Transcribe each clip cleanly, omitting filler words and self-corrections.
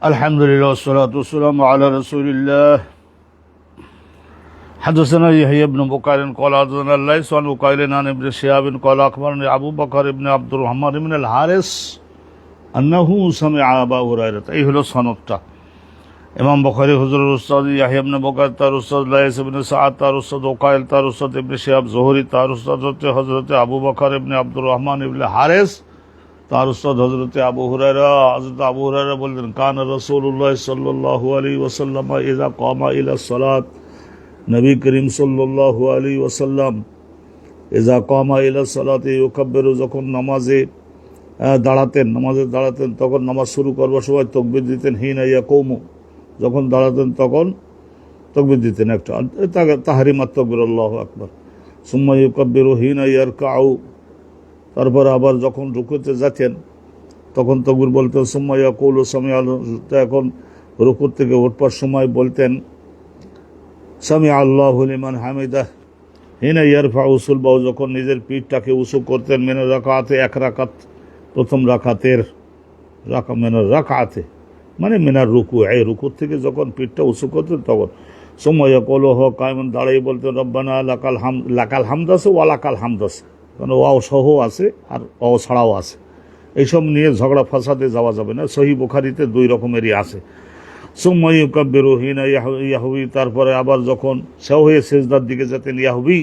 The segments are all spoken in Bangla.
আলহামদুলিল্লাহ ওয়াসসালাতু ওয়াসসালামু আলা রাসূলিল্লাহ। حدثنا يحيى بن بكير قال حدثنا الليث عن بكير عن ابن شهاب قال أخبرني أبو بكر بن عبد الرحمن بن الحارث أنه سمع أبا هريرة। এই হলো সনদটা। ইমাম বুখারী হুজুরের উস্তাদ ইয়াহইয়া ইবনে বুকাইর, তার উস্তাদ লাইস ইবনে সাআদ, তার উস্তাদ উকাইল, তার উস্তাদ ইবনে শিহাব জোহরি, তার উস্তাদ হচ্ছে হযরত আবু বকর ইবনে আব্দুর রহমান ইবনে হারিস, তার উস্তাদ হযরত আবু হুরায়রা। হযরত আবু হুরায়রা বললেন, কানা রাসূলুল্লাহ সাল্লাল্লাহু আলাইহি ওয়াসাল্লাম ইযা কামা ইলা সালাত, নবী করিম সাল্লাল্লাহু আলাইহি ওয়াসাল্লাম ইযা কামা ইলা সালাতে ইউকাব্বিরু, যখন নামাজে দাঁড়াতেন তখন নামাজ শুরু করবার সময় তাকবীর দিতেন। হিনা ইয়াকুমু, যখন দাঁড়াতেন তখন তাকবীর দিতেন একটা, তাহরিমাত তাকবীর আল্লাহু আকবার। সুম্মা ইউকাব্বিরু হিনা ইয়ারকাউ, তারপর আবার যখন রুকুতে যাচ্ছেন তখন তাকবীর বলতেন। সুম্মা ইয়াকুলু সামিআ, এখন রুকু থেকে উঠবার সময় বলতেন সামিআ আল্লাহু লিমান হামিদাহ। হিনা ইয়ারফাউ সুলবাহু, যখন নিজের পিঠটাকে উঁচু করতেন। মিনার রাকাতে, এক রাকাত, প্রথম রাকাতের মিনার রাকাতে মানে মিনার রুকু, এই রুকুর থেকে যখন পিঠটা উঁচু করতেন তখন। সুম্মা ইয়াকুলু হ কায়মান, দাঁড়িয়ে বলতেন রব্বানা লাকাল হামদ। লাকাল হামদ আছে, ওয়ালাকাল হামদ আছে, কারণ ওয়াও সহ আছে আর ওয়াও ছাড়াও আছে। এইসব নিয়ে ঝগড়া ফাসাদে যাওয়া যাবে না। সহিহ বুখারীতে দুই রকমেরই আছে। সুম্মা ইউকাব্বিরু হিনা ইয়াহবি, তারপরে আবার যখন সেও হয়ে সেজদার দিকে যেতেন, ইয়াহবি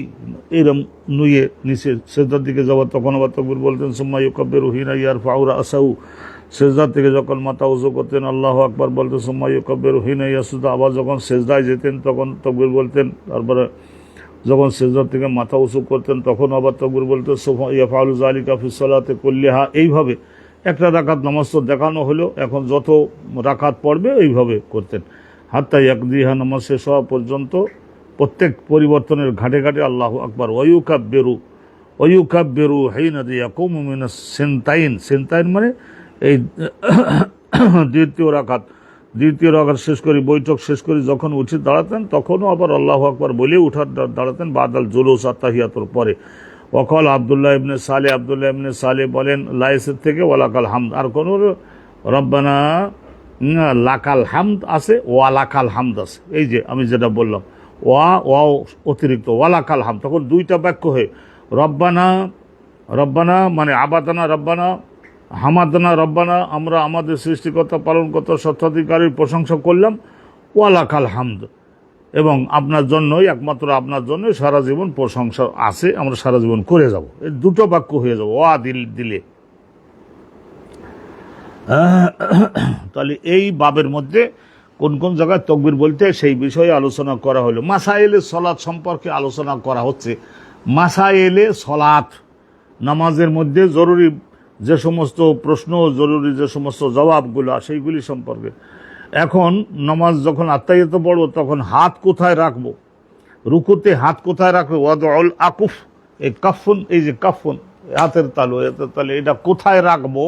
এরম নুয়ে নিচে সেজদার দিকে যাওয়ার, তখন আবার তাকবীর বলতেন। সুম্মা ইউকাব্বিরু হিনা ইয়ারফাউ রাসাহু, সেজদার থেকে যখন মাথা উঁচু করতেন আল্লাহু আকবার বলতেন। সুম্মা ইউকাব্বিরু হিনা ইয়াসজুদু, আবার যখন সেজদায় যেতেন তখন তাকবীর বলতেন। তারপরে যখন সেজদার থেকে মাথা উঁচু করতেন তখন আবার তাকবীর বলতেন। সুম্মা ইয়াফআলু যালিকা ফিস সালাতি কুল্লিহা, এইভাবে একটা রাকাত নামাজ তো দেখানো হলো, এখন যত রাকাত পড়বে এইভাবে করতেন। হাত্তা ইয়াকদিহা, নামাজ শেষ হওয়া পর্যন্ত প্রত্যেক পরিবর্তনের ঘাটে ঘাটে আল্লাহু আকবার। ওয়ুকাব্বিরু হিনা ইয়াকুমু মিনাস সিনতাইন, সিনতাইন মানে এই দ্বিতীয় রাকাত শেষ করি, বৈঠক শেষ করি যখন উঠে দাঁড়াতেন তখনও আবার আল্লাহু আকবার বলে দাঁড়াতেন। বাদাল জুলুস আত্তাহিয়াতুর পরে। ওয়াকাল আব্দুল্লাহ ইবনে সালেহ বলেন লাইসের থেকে ওয়ালাকাল হামদ, আর কোন রব্বানা লাকাল হামদ আছে, ওয়ালাকাল হামদ আছে। এই যে আমি যেটা বললাম ওয়াও অতিরিক্ত ওয়ালাকাল হামদ, তখন দুইটা বাক্য হয়ে রব্বানা মানে আবাদানা রব্বানা, হামাদানা রব্বানা, আমরা আমাদের সৃষ্টিকর্তা পালনকর্তা স্বত্বাধিকারীর প্রশংসা করলাম, ওয়ালাকাল হামদ, এবং আপনার জন্যই, একমাত্র আপনার জন্যই সারা জীবন প্রশংসা আছে, আমরা সারা জীবন করে যাব। এই দুটো বাক্য হয়ে যাব ওয়া দিলে। তাহলে এই বাবের মধ্যে কোন কোন জায়গায় তাকবীর বলতে সেই বিষয়ে আলোচনা করা হলো। মাসায়েলে সলাত সম্পর্কে আলোচনা করা হচ্ছে। মাসায়েলে সলাত, নামাজের মধ্যে জরুরি যে সমস্ত প্রশ্ন, জরুরি যে সমস্ত জবাবগুলো, সেইগুলি সম্পর্কে। এখন নামাজ যখন আত্মাহিয়াত পড়ব তখন হাত কোথায় রাখবো, রুকুতে হাত কোথায় রাখবো, ওয়াদউল আকুফ, এই কাফুন, এই যে কাফুন হাতের তালু, এটা কোথায় রাখবো,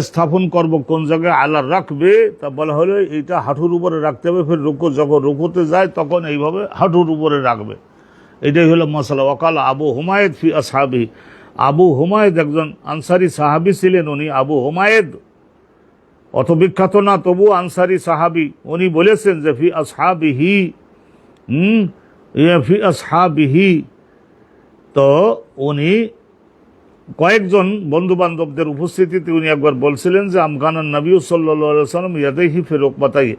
স্থাপন করব কোন জায়গায়, আল্লাহ রাখবে, তা বলা হলো এইটা হাঁটুর উপরে রাখতে হবে। ফের যখন রুকুতে যায় তখন এইভাবে হাঁটুর উপরে রাখবে। এটাই হলো মাসালা। ওয়াকাল আবু হুমায়দ ফি আসহাবি, আবু হুমায়দ একজন আনসারি সাহাবি ছিলেন। উনি আবু হুমায়দ অত বিখ্যাত না, তবু আনসারি সাহাবি। উনি বলেছেন যে ফি আসহাবিহি, তো উনি কয়েকজন বন্ধু বান্ধবদের উপস্থিতিতে উনি একবার বলছিলেন যে আমকানা নবী সাল্লাল্লাহু আলাইহি ওয়াসাল্লাম ইয়াদাইহি ফি রুকবাতাইহি,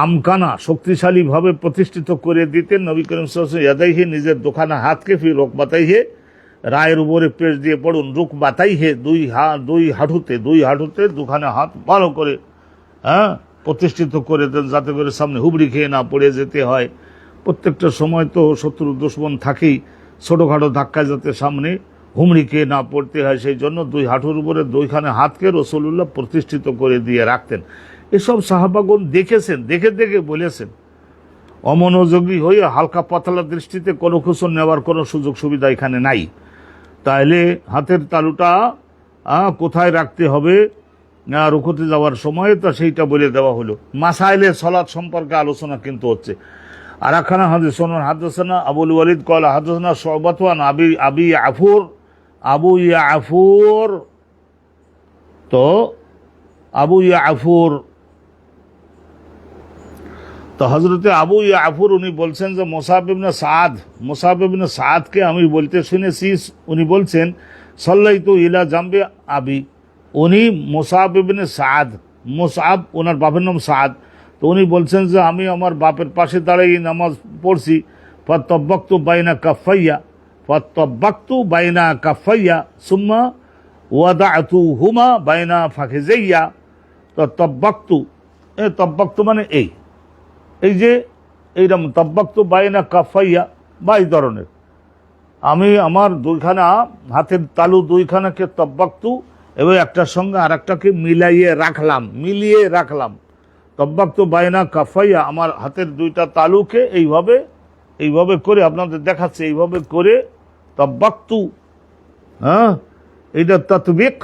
আমকানা শক্তিশালীভাবে প্রতিষ্ঠিত করে দিতেন নবী করিম সাল্লাল্লাহু আলাইহি ওয়াসাল্লাম ইয়াদাইহি, নিজের দুখানা হাতকে, ফি রুকবাতাইহি রায়ের উপরে পেশ দিয়ে পড়ুন, রুকবাতাইহি দুই হাঁটুতে দুখানা হাত ভালো করে প্রতিষ্ঠিত করে দেন, যাতে করে সামনে হুবড়ি খেয়ে না পড়ে যেতে হয়। প্রত্যেকটা সময় তো শত্রু দুশ্মন থাকেই, ছোটোখাটো ধাক্কায় যাতে সামনে হুমড়ি খেয়ে না পড়তে হয়, সেই জন্য দুই হাঁটুর উপরে দুইখানে হাতকে রাসূলুল্লাহ প্রতিষ্ঠিত করে দিয়ে রাখতেন। এসব সাহাবাগণ দেখেছেন, দেখে বলেছেন। অমনোযোগী হয়ে হালকা পাতলা দৃষ্টিতে কোনো কিছু নেওয়ার কোনো সুযোগ সুবিধা এখানে নাই। তাইলে হাতের তালুটা কোথায় রাখতে হবে রুকুতে যাওয়ার সময়, তা সেইটা বলে দেওয়া হলো। মাসাইলে সলাত সম্পর্কে আলোচনা কিন্তু হচ্ছে। আর একখানা হাদিস শুনুন। হাদাসানা আবুল ওয়ালিদ ক্বালা হাদাসানা শু'বাতু আন আবু ইয়াফুর, তো আবু ইয়াফুর তো হজরতে আবু ইয়াফুর উনি বলছেন যে মুসাব ইবনে সাদকে আমি বলতে শুনেছি, উনি বলছেন সাল্লাইতু ইলা জামবি আবি, উনি মুসাব ইবনে সাদ, মুসাব ওনার বাপের নাম সাদ, তো উনি বলছেন যে আমি আমার বাপের পাশে দাঁড়িয়ে নামাজ পড়ছি, ফাত্তাবাক্তু বাইনা কাফাইয়া সুম্মা ওয়াদাতুহুমা বাইনা ফাখিজাইয়া। তো তব্বাক্তু মানে এই যে এইরকম তব্বাক্তু বাইনা কাফাইয়া বা এই ধরনের, আমি আমার দুইখানা হাতের তালু দুইখানাকে তব্বাক্তু এবং একটার সঙ্গে আর একটাকে মিলিয়ে রাখলাম। তব্বাক্তু বাইনা কাফাইয়া, আমার হাতের দুইটা তালুকে এইভাবে করে আপনাদের দেখাচ্ছে, এইভাবে করে তব্বাক্তু, হ্যাঁ এইটা তাতবিক,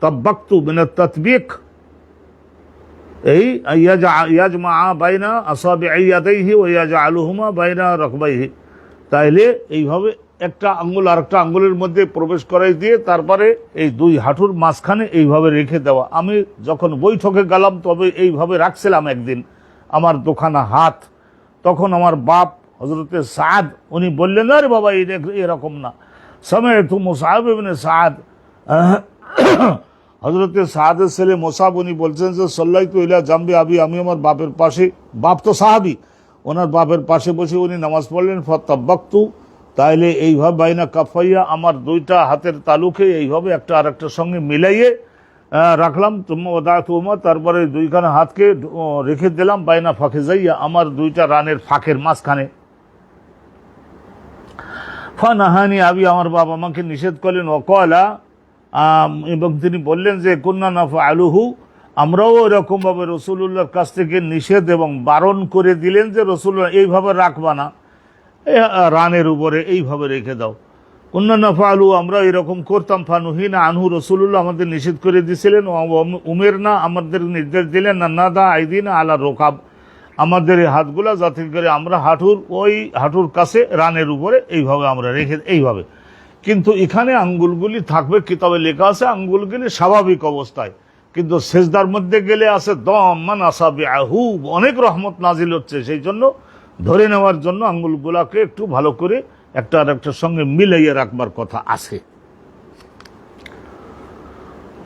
তব্বাক্তু মানে তাতবিক, এই ইয়াজমা বাইনা আসাবি'i ইয়াদাইহি ওয়া ইয়াজআলুহুমা বাইনা রাকবাইহি, তাইলে এইভাবে একটা আঙ্গুল আর একটা আঙ্গুলের মধ্যে প্রবেশ করাই দিয়ে তারপরে এই দুই হাঁটুর মাঝখানে এইভাবে রেখে দেওয়া। আমি যখন বৈঠকে গেলাম তবে এইভাবে রাখছিলাম একদিন আমার দুখানা হাত, তখন আমার বাপ হযরতে সাদ উনি বললেন, আরে বাবা এরকম না, সামি'তু মুসআব ইবনে সাদ, হযরতে সাদের ছেলে মুসাব উনি বলছেন যে সাল্লাইতু ইলা জামবি আবি, আমি আমার বাপের পাশে, বাপ তো সাহাবী, ওনার বাপের পাশে বসে উনি নামাজ পড়লেন, ফাত্তাবাক্তু, তাইলে এইভাবে বাইনা কাফাইয়া, আমার দুইটা হাতের তালুকে এইভাবে একটা আর একটার সঙ্গে মিলাইয়ে রাখলাম, তুম্মা তারপরে দুইখানা হাতকে রেখে দিলাম বাইনা ফাখিজাইয়া, আমার দুইটা রানের ফাঁকের মাঝখানে। ফানাহানি আবি, আমার বাবা আমাকে নিষেধ করলেন, ওয়াকালা, এবং তিনি বললেন যে কুন্না নাফআলুহু, আমরাও এরকমভাবে রাসূলুল্লাহর কাছ থেকে নিষেধ এবং বারণ করে দিলেন যে রাসূলুল্লাহ এইভাবে রাখবা না, রানের উপরে এইভাবে রেখে দাও। কুন্না নাফআলু, আমরা এরকম করতাম, ফানুহিনা আনহু, রাসূলুল্লাহ আমাদের নিষেধ করে দিয়েছিলেন, উমেরনা, আমাদের নির্দেশ দিলেন, নাদা আইদিনা আলা রোকাব, আমাদের এই হাতগুলা যাতে করে আমরা হাঁটুর কাছে রানের উপরে এইভাবে আমরা রেখে এইভাবে। কিন্তু এখানে আঙ্গুলগুলি থাকবে, কিতাবে লেখা আছে আঙ্গুলগুলি স্বাভাবিক অবস্থায়, কিন্তু সেজদার মধ্যে গেলে আছে দমান আসাবিআহু, অনেক রহমত নাজিল হচ্ছে, সেই জন্য ধরে নেওয়ার জন্য আঙ্গুলগুলাকে একটু ভালো করে একটা আর একটার সঙ্গে মিলাইয়ে রাখবার কথা আছে।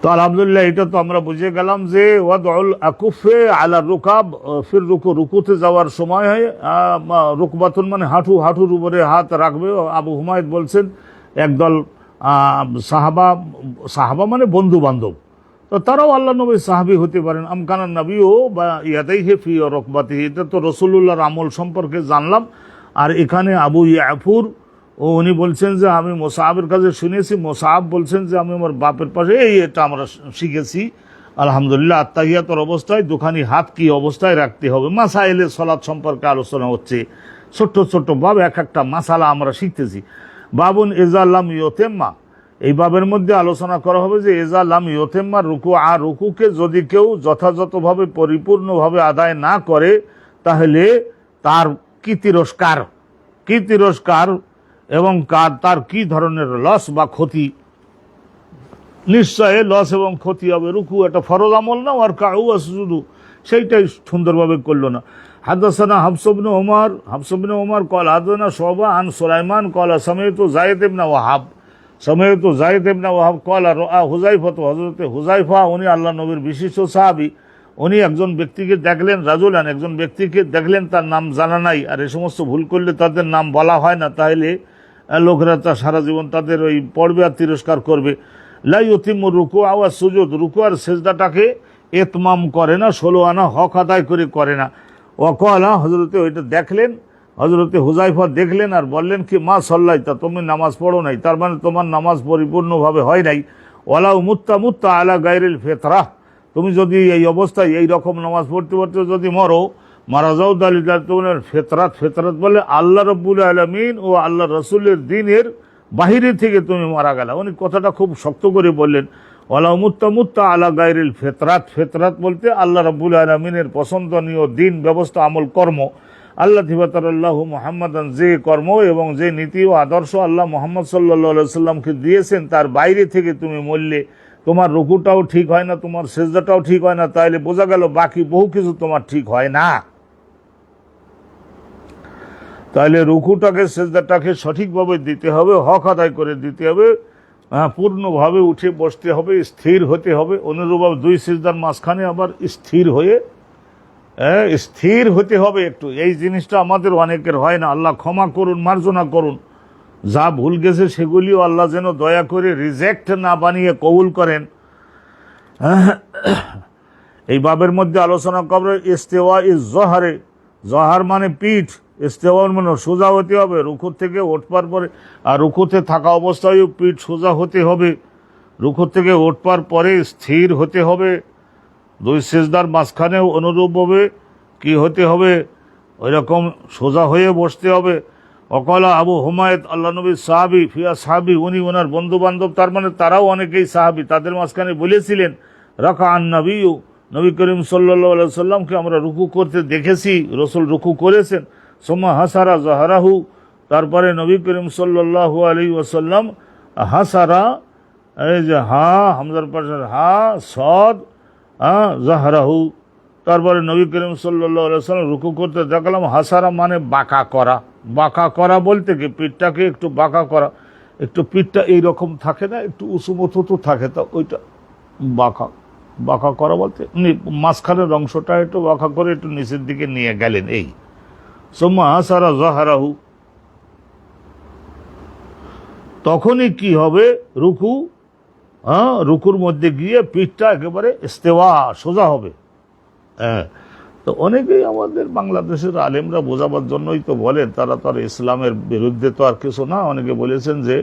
তো আলহামদুলিল্লাহ, এটা তো আমরা বুঝে গেলাম যে ওয়াদউল আকুফে আলা রুকাব, ফির রুকুতে যাওয়ার সময় রুকবাতুন মানে হাঁটুর উপরে হাত রাখবে। আবু হুমায়দ বলছেন একদল সাহাবা মানে বন্ধু বান্ধব, তো তারাও আল্লাহ নবী সাহাবী হতে পারেন। আমকানান নবীও বা ইয়াদাইহি ফি রকবাতিহি, এটা তো রাসূলুল্লাহর আমল সম্পর্কে জানলাম। আর এখানে আবু ইয়াফুর উনি বলছেন যে আমি মুসাবের কাছে শুনেছি, মুসাব বলছেন যে আমি আমার বাপের পাশে, এটা আমরা শিখেছি আলহামদুলিল্লাহ। আত্তাহিয়াতের অবস্থায় দুখানি হাত কি অবস্থায় রাখতে হবে, মাসাইলে সালাত সম্পর্কে আলোচনা হচ্ছে, ছোট্ট ছোট্ট ভাবে এক একটা মাসালা আমরা শিখতেছি। বাবুন ইজা লাম ইউতেম্মা, এই বাবের মধ্যে আলোচনা করা হবে যে ইজা লাম ইউতেম্মা রুকুকে যদি কেউ যথাযথভাবে পরিপূর্ণভাবে আদায় না করে তাহলে তার কি তিরস্কার এবং তার কি ধরনের লস বা ক্ষতি। নিশ্চয় লস এবং ক্ষতি হবে। রুকু একটা ফরজ আমল না, আর কাউ আসুদু সেইটাই সুন্দরভাবে করলো না। হাদাসানা হাফস ইবনে ওমর قال حدثنا شعبة عن سليمان قال سمعت زيد بن وهب قال رأى হুযায়ফা, হযরত হুযায়ফা উনি আল্লাহ নবীর বিশিষ্ট সাহাবী, উনি একজন ব্যক্তিকে দেখলেন, রাজুলান একজন ব্যক্তিকে দেখলেন, তার নাম জানা নাই, আর এই সমস্ত ভুল করলে তাদের নাম বলা হয় না, তাহলে লোকেরা তা সারা জীবন তাদের ওই পড়বে আর তিরস্কার করবে। লা ইউতিমু রুকু ওয়া সুজুদ, রুকু আর সেজদাটাকে ইতমাম করে না, 16 আনা হক আদায় করে না। ওয়াকালা, হযরতে ওইটা দেখলেন, হযরতে হুযায়ফা দেখলেন আর বললেন কি মা সাল্লাইতা, তুমি নামাজ পড়ো নাই, তার মানে তোমার নামাজ পরিপূর্ণভাবে হয় নাই। ওয়ালাউ মুত্তা আলা গায়রিল ফিতরাহ, তুমি যদি এই অবস্থায় এই রকম নামাজ পড়তে যদি মারা যাও, দালিল তোমার ফিতরাত বলে আল্লাহ রাব্বুল আলামিন ও আল্লাহ রাসূলের দ্বীনের বাহিরে থেকে তুমি মারা গেলা। উনি কথাটা খুব শক্ত করে বললেন, ওয়ালাউ মুত্তা আলা গায়রিল ফিতরাত বলতে আল্লাহ রাব্বুল আলামিনের পছন্দনীয় দ্বীন ব্যবস্থা, আমল, কর্ম, আল্লাহ তিবাতারাল্লাহু মুহাম্মাদান, যে কর্ম এবং যে নীতি ও আদর্শ আল্লাহ মুহাম্মদ সাল্লাল্লাহু আলাইহি সাল্লামকে দিয়েছেন, তার বাইরে থেকে তুমি মরলে তোমার রুকুটাও ঠিক হয় না, তোমার সেজদাটাও ঠিক হয় না, তাইলে বোঝা গেল বাকি বহু কিছু তোমার ঠিক হয় না। তাহলে রুকুটাকে সেজদাটাকে সঠিকভাবে দিতে হবে, হক আদায় করে দিতে হবে, পূর্ণভাবে উঠে বসতে হবে, স্থির হতে হবে। অনুরূপভাবে দুই সিজদার মাঝখানে আবার স্থির হতে হবে একটু। এই জিনিসটা আমাদের অনেকের হয় না। আল্লাহ ক্ষমা করুন, মার্জনা করুন। যা ভুল গেছে সেগুলিও আল্লাহ যেন দয়া করে রিজেক্ট না বানিয়ে কবুল করেন। এই বাবের মধ্যে আলোচনা করবে ইস্তেওয়া ইজ জহারে। জহার মানে পিঠ, ইস্তেওয়া মানে সোজা হতে হবে রুকুর থেকে উঠবার পরে। আর রুকুতে থাকা অবস্থায় পিঠ সোজা হতে হবে, রুকুর থেকে উঠবার পরে স্থির হতে হবে। দুই সিজদার মাঝখানেও অনুরূপভাবে কি হতে হবে, ওই রকম সোজা হয়ে বসতে হবে। অকলা আবু হুমায়দ আল্লাহ নবী সাহাবি ফিয়া সাহাবি, উনি ওনার বন্ধু বান্ধব, তার মানে তারাও অনেকেই সাহাবি, তাদের মাঝখানে বলেছিলেন রাকা আন নবী, নবী করিম সাল্লাল্লাহু আলাইহি সাল্লামকে আমরা রুকু করতে দেখেছি, রসুল রুকু করেছেন। সোমা হাসারা জাহারাহু, তারপরে নবী করিম সাল্লাল্লাহু আলাইহি ওয়াসাল্লাম হাসারা, এই যে হা হামজার পাশে হা সদ জাহারাহু, তারপরে নবী করিম সাল্লাল্লাহু আলাইহি ওয়াসাল্লাম রুকু করতে দেখলাম। হাসারা মানে বাঁকা করা। বাঁকা করা বলতে কি পিঠটাকে একটু বাঁকা করা, একটু পিঠটা এইরকম থাকে না, একটু উঁচু মতো থাকে, তা ওইটা বাঁকা করা বলতে মাঝখানের অংশটা একটু বাঁকা করে একটু নিচের দিকে নিয়ে গেলেন। এই সোম্মা হাসারা জাহারাহু, তখনই কি হবে রুকুর মধ্যে গিয়ে পিঠটা একেবারে ইস্তেওয়া সোজা হবে। তো অনেকেই আমাদের বাংলাদেশের আলেমরা বোঝাবার জন্যই তো বলেন, তারা তো আর ইসলামের বিরুদ্ধে তো আর কিছু না। অনেকে বলেছেন যে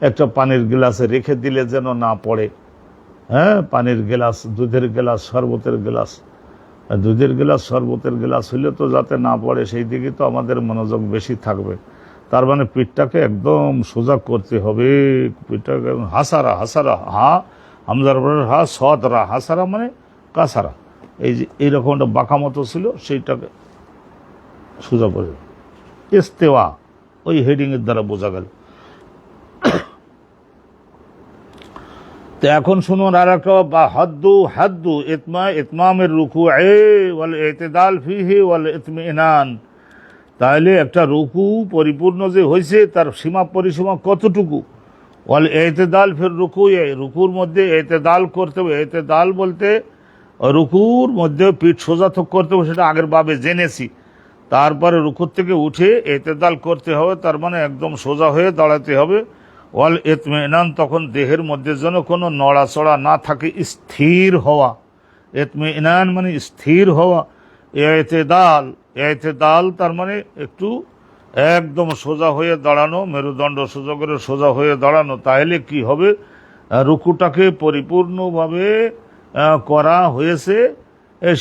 একটা পানির গ্লাসে রেখে দিলে যেন না পড়ে। পানির গ্লাস, দুধের গ্লাস, শরবতের গ্লাস, দুধের গ্লাস শরবতের গ্লাস হইলে তো যাতে না পড়ে সেই দিকে তো আমাদের মনোযোগ বেশি থাকবে। তার মানে পিঠটাকে একদম সোজা করতে হবে। পিঠটাকে হাসারা হা হামজার হা সদ রা, হাসারা মানে কাসারা, এই যে এইরকম একটা বাঁকা মতো ছিল সেইটাকে সোজা করে ইস্তেওয়া, ওই হেডিংয়ের দ্বারা বোঝা গেল। তো এখন শুনুন আর একটা, বা হাদ্দু ইতমামের রুকু ওয়াল ইতিদাল ফিহি ওয়াল ইতমিনান। তাহলে একটা রুকু পরিপূর্ণ যে হয়েছে তার সীমা পরিসীমা কতটুকু। ওয়াল ইতিদাল ফির রুকু, রুকুর মধ্যে ইতিদাল করতে হবে। ইতিদাল বলতে রুকুর মধ্যে পিঠ সোজা করতে হবে, সেটা আগের ভাবে জেনেছি। তারপরে রুকুর থেকে উঠে ইতিদাল করতে হবে, তার মানে একদম সোজা হয়ে দাঁড়াতে হবে। ওয়াল ইতমিনান, তখন দেহের মধ্যে যেন কোনো নড়াচড়া না থাকে, স্থির হওয়া। ইতমিনান মানে স্থির হওয়া। ইতিদাল তার মানে একটু একদম সোজা হয়ে দাঁড়ানো, মেরুদণ্ড সোজা করে সোজা হয়ে দাঁড়ানো। তাহলে কি হবে, রুকুটাকে পরিপূর্ণভাবে করা হয়েছে,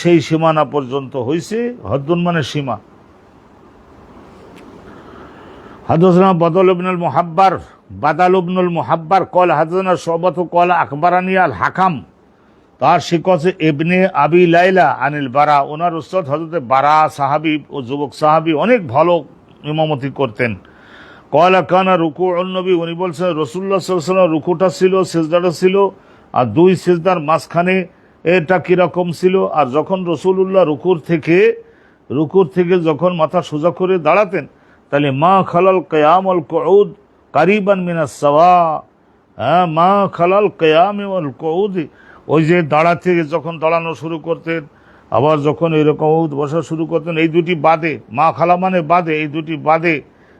সেই সীমানা পর্যন্ত হয়েছে। হদ্দুন মানে সীমা। হাদাসানা বাদাল ইবনুল মুহাব্বার কল হাদাসানা শুবাত কল আখবারানি আল হাকাম, তার শিক্ষক ইবনে আবি লাইলা আনিল বারা, ওনার উস্তাদ হযরত বারা সাহাবী ও যুবক সাহাবী, অনেক ভালো ইমামতি করতেন। কলা কানা রুকুউন নবী, উনি বলছেন রাসূলুল্লাহ সাল্লাল্লাহু আলাইহি ওয়াসাল্লাম রুকুটা ছিল, সিজদাটা ছিল, আর দুই সিজদার মাঝখানে এটা কিরকম ছিল। আর যখন রাসূলুল্লাহ রুকুর থেকে যখন মাথা সোজা করে দাঁড়াতেন, তাহলে মা খালাল কিয়াম ওয়াল কুউদ কারিবান মিনাস সাওয়া। মা খালাল কিয়াম ওয়াল কুউদ, ওই যে যখন দাঁড়ানো শুরু করতেন, আবার যখন এরকম বসা শুরু করতেন, এই দুটি বাদে, মা খালা মানে বাদে, এই দুটি বাদে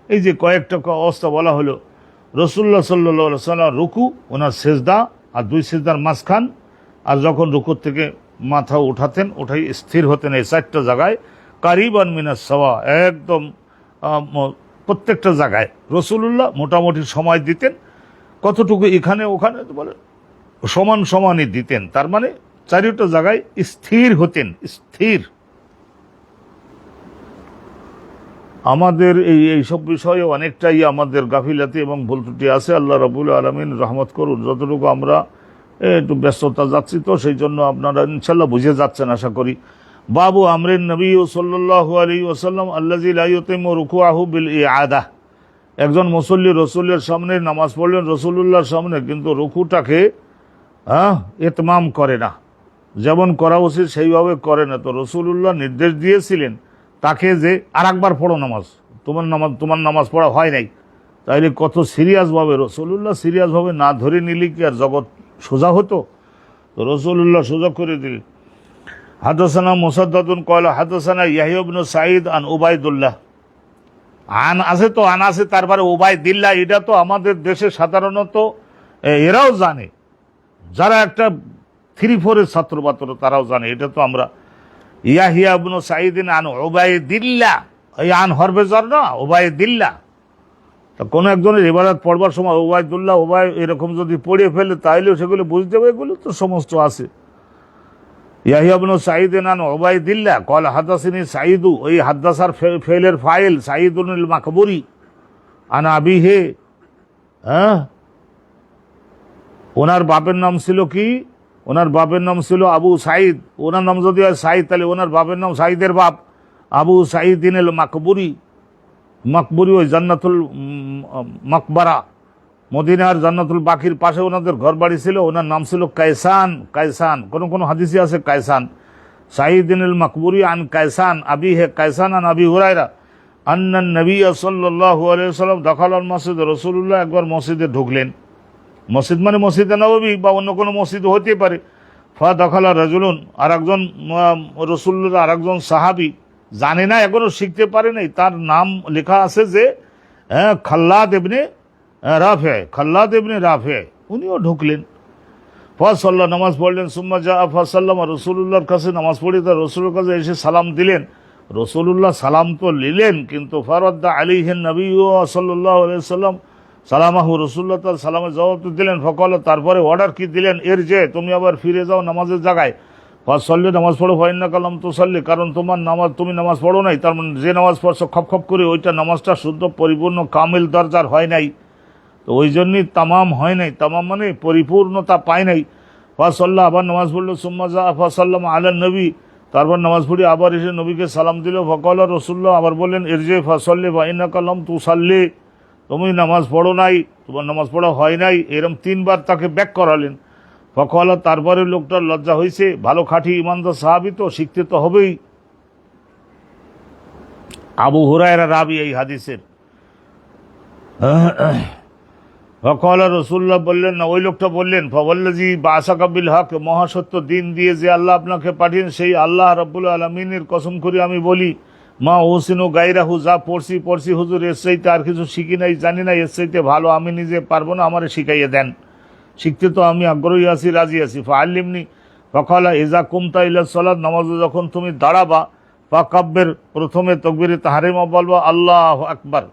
এই যে কয়েকটা অবস্থা বলা হলো। রাসূলুল্লাহ সাল্লাল্লাহু আলাইহি ওয়াসাল্লাম রুকু, ওনার সেজদা, আর দুই সেজদার মাঝখান, আর যখন রুকুর থেকে মাথা উঠাতেন, উঠাই স্থির হতেন, এই চারটা জায়গায় কারিবান মিনাস সাওয়া, একদম প্রত্যেকটা জায়গায় রাসূলুল্লাহ মোটামুটি সময় দিতেন। কতটুকু এখানে ওখানে বলে সমানই দিতেন, তার মানে চারিটা জায়গায় স্থির হতেন, স্থির। আমাদের এইসব বিষয়ে অনেকটাই আমাদের গাফিলাতি এবং ভুল ত্রুটি আছে। আল্লাহ রাব্বুল আলামিন রহমত করুন। যতটুকু আমরা একটু ব্যস্ততা যাচ্ছি, তো সেই জন্য আপনারা ইনশাল্লাহ বুঝে যাচ্ছেন আশা করি। বাবু আমরিন নবী সাল্লাল্লাহু আলাইহি ওয়াসাল্লাম আল্লাযী লা ইউতিমু রুকুআহু বিল ইআদা, একজন মুসল্লি রসুলের সামনে নামাজ পড়লেন, রসুলুল্লাহর সামনে, কিন্তু রুকুটাকে ইতমাম করে না, যেমন করা উচিত সেইভাবে করে না। তো রসুলুল্লাহ নির্দেশ দিয়েছিলেন তাকে যে আর একবার পড়ো নামাজ, তোমার নামাজ পড়া হয় নাই। তাইলে কত সিরিয়াসভাবে রসুল্লাহ সিরিয়াসভাবে না ধরে নিলে কি আর জগৎ সোজা হতো? তো রসুল্লাহ সোজা করে দিলেন। হাদাসানা মুসাদ্দাদুন কয়লা হাদাসানা ইয়াহইয়া ইবনে সাঈদ আন উবাইদুল্লাহ। আন আছে তো, আন আছে, তারপরে উবাইদিল্লাহ। এটা তো আমাদের দেশে সাধারণত এরাও জানে, যারা একটা 3-4 ছাত্র বাত্র তারাও জানে। এটা তো আমরা ইয়াহইয়া ইবনে সাঈদিন আন উবাইদিল্লাহ, এই আন হরফে jar না, উবাইদিল্লাহ। তা কোনো একজনের ইবাদত পড়বার সময় উবাইদুল্লাহ উবাই এরকম যদি পড়ে ফেলে তাহলেও সেগুলো বুঝতে হবে, এগুলো তো সমস্ত আছে। ইয়াহইয়া ইবনে সাঈদিন আন উবাইদিল্লাহ ক্বালা হাদাসানি সাঈদু, ওই হাদাসার ফেলের ফাইল সাঈদুল মাকবুরি আন আবিহি। হ্যাঁ, ওনার বাপের নাম ছিল কি? ওনার বাপের নাম ছিল আবু সাঈদ। ওনার নাম যদি হয় সাঈদ, তাহলে ওনার বাপের নাম সাঈদের বাপ আবু সাঈদিন মাকবুরি। মাকবুরি ওই জান্নাতুল মাকবারা, মদিনার জান্নাতুল বাকির পাশে ওনাদের ঘর বাড়ি ছিল। ওনার নাম ছিল কায়সান। কায়সান, কোন হাদিসে আছে কায়সান। সাঈদিন মাকবুরি আন কায়সান আবি হে কায়সান আন আবি হুরায়রা আন্না নবী সাল্লাল্লাহু আলাইহি ওয়াসাল্লাম দাখালাল মসজিদ। রাসূলুল্লাহ একবার মসজিদে ঢুকলেন। মসজিদ মানে মসজিদে নববী বা অন্য কোনো মসজিদ হতে পারে। ফা দাখালা রাজুলুন, আর একজন রাসূলুল্লাহ আর একজন সাহাবী, জানে না, এখনো শিখতে পারে নাই। তার নাম লেখা আছে যে খাল্লাদ ইবনে রাফে, খাল্লাদ ইবনে রাফে। উনিও ঢুকলেন। ফাসাল্লাহ, নামাজ পড়লেন। সুম্মা জা ফাসাল্লামা, রাসূলুল্লাহর কাছে নামাজ পড়ে তার রাসূলের কাছে এসে সালাম দিলেন। রাসূলুল্লাহ সালাম তো নিলেন, কিন্তু ফারাদ্দা আলাইহিন নবী সাল্লাল্লাহু আলাইহি ওয়াসাল্লাম সালামাহু, রাসূলুল্লাহ তার সালামের জবাব তো দিলেন। ফকাল, তারপরে অর্ডার কি দিলেন, এর যে তুমি আবার ফিরে যাও নামাজের জায়গায়। ফাসাল্লি, নামাজ পড়ো। ফাইন্নাকা লাম তুসাল্লি, কারণ তুমি নামাজ পড়ো নাই। তার মানে যে নামাজ পড়ছো খপ খপ করে, ওইটা নামাজটা শুদ্ধ পরিপূর্ণ কামিল দরজার হয় নাই। তো ওই জন্যই তামাম হয় নাই। তামাম মানে পরিপূর্ণতা পায় নাই। ফাসাল্লাহ, আবার নামাজ পড়লো। সুম্মা জা ফাসাল্লাম আলা নবী, তারপর নামাজ পড়ি আবার এসে নবীকে সালাম দিল। ফকাল রাসূলুল্লাহ, আবার বললেন ইরজি ফাসাল্লি ফাইন্নাকা লাম তুসাল্লি, তুমি নামাজ পড়ো নাই, তোমার নামাজ পড়া হয় নাই। এরকম 3বার তাকে ব্যাক করালেন। ফকাল, তারপরে লোকটার লজ্জা হয়েছে, ভালো খাঁটি ইমানদার সাহাবী তো, শিখতে তো হবেই। আবু হুরায়রা রাবি এই হাদিসের। ফকাল রাসূলুল্লাহ বললেন না, ওই লোকটা বললেন ফাওয়াল্লাযী বা'সাকা বিল হক, মহাসত্য দিন দিয়ে যে আল্লাহ আপনাকে পাঠিয়েছেন, সেই আল্লাহ রাব্বুল আলামিনের কসম করে আমি বলি, মা ওসিনু গায়রাহু, যা পড়ছি হুজুর, এর চাইতে আর কিছু শিখি নাই, জানি না, এর চাইতে ভালো আমি নিজে পারবো না, আমারে শিখাইয়ে দেন। শিখতে তো আমি আগ্রহী আছি, রাজি আছি। ফাআল্লিমনি। ফাকালা ইজা কুমতা ইলা সালাত, নামাজে যখন তুমি দাঁড়াবা, ফাকাব্বির, প্রথমে তাকবীরে তাহরিমা বলবা আল্লাহু আকবার।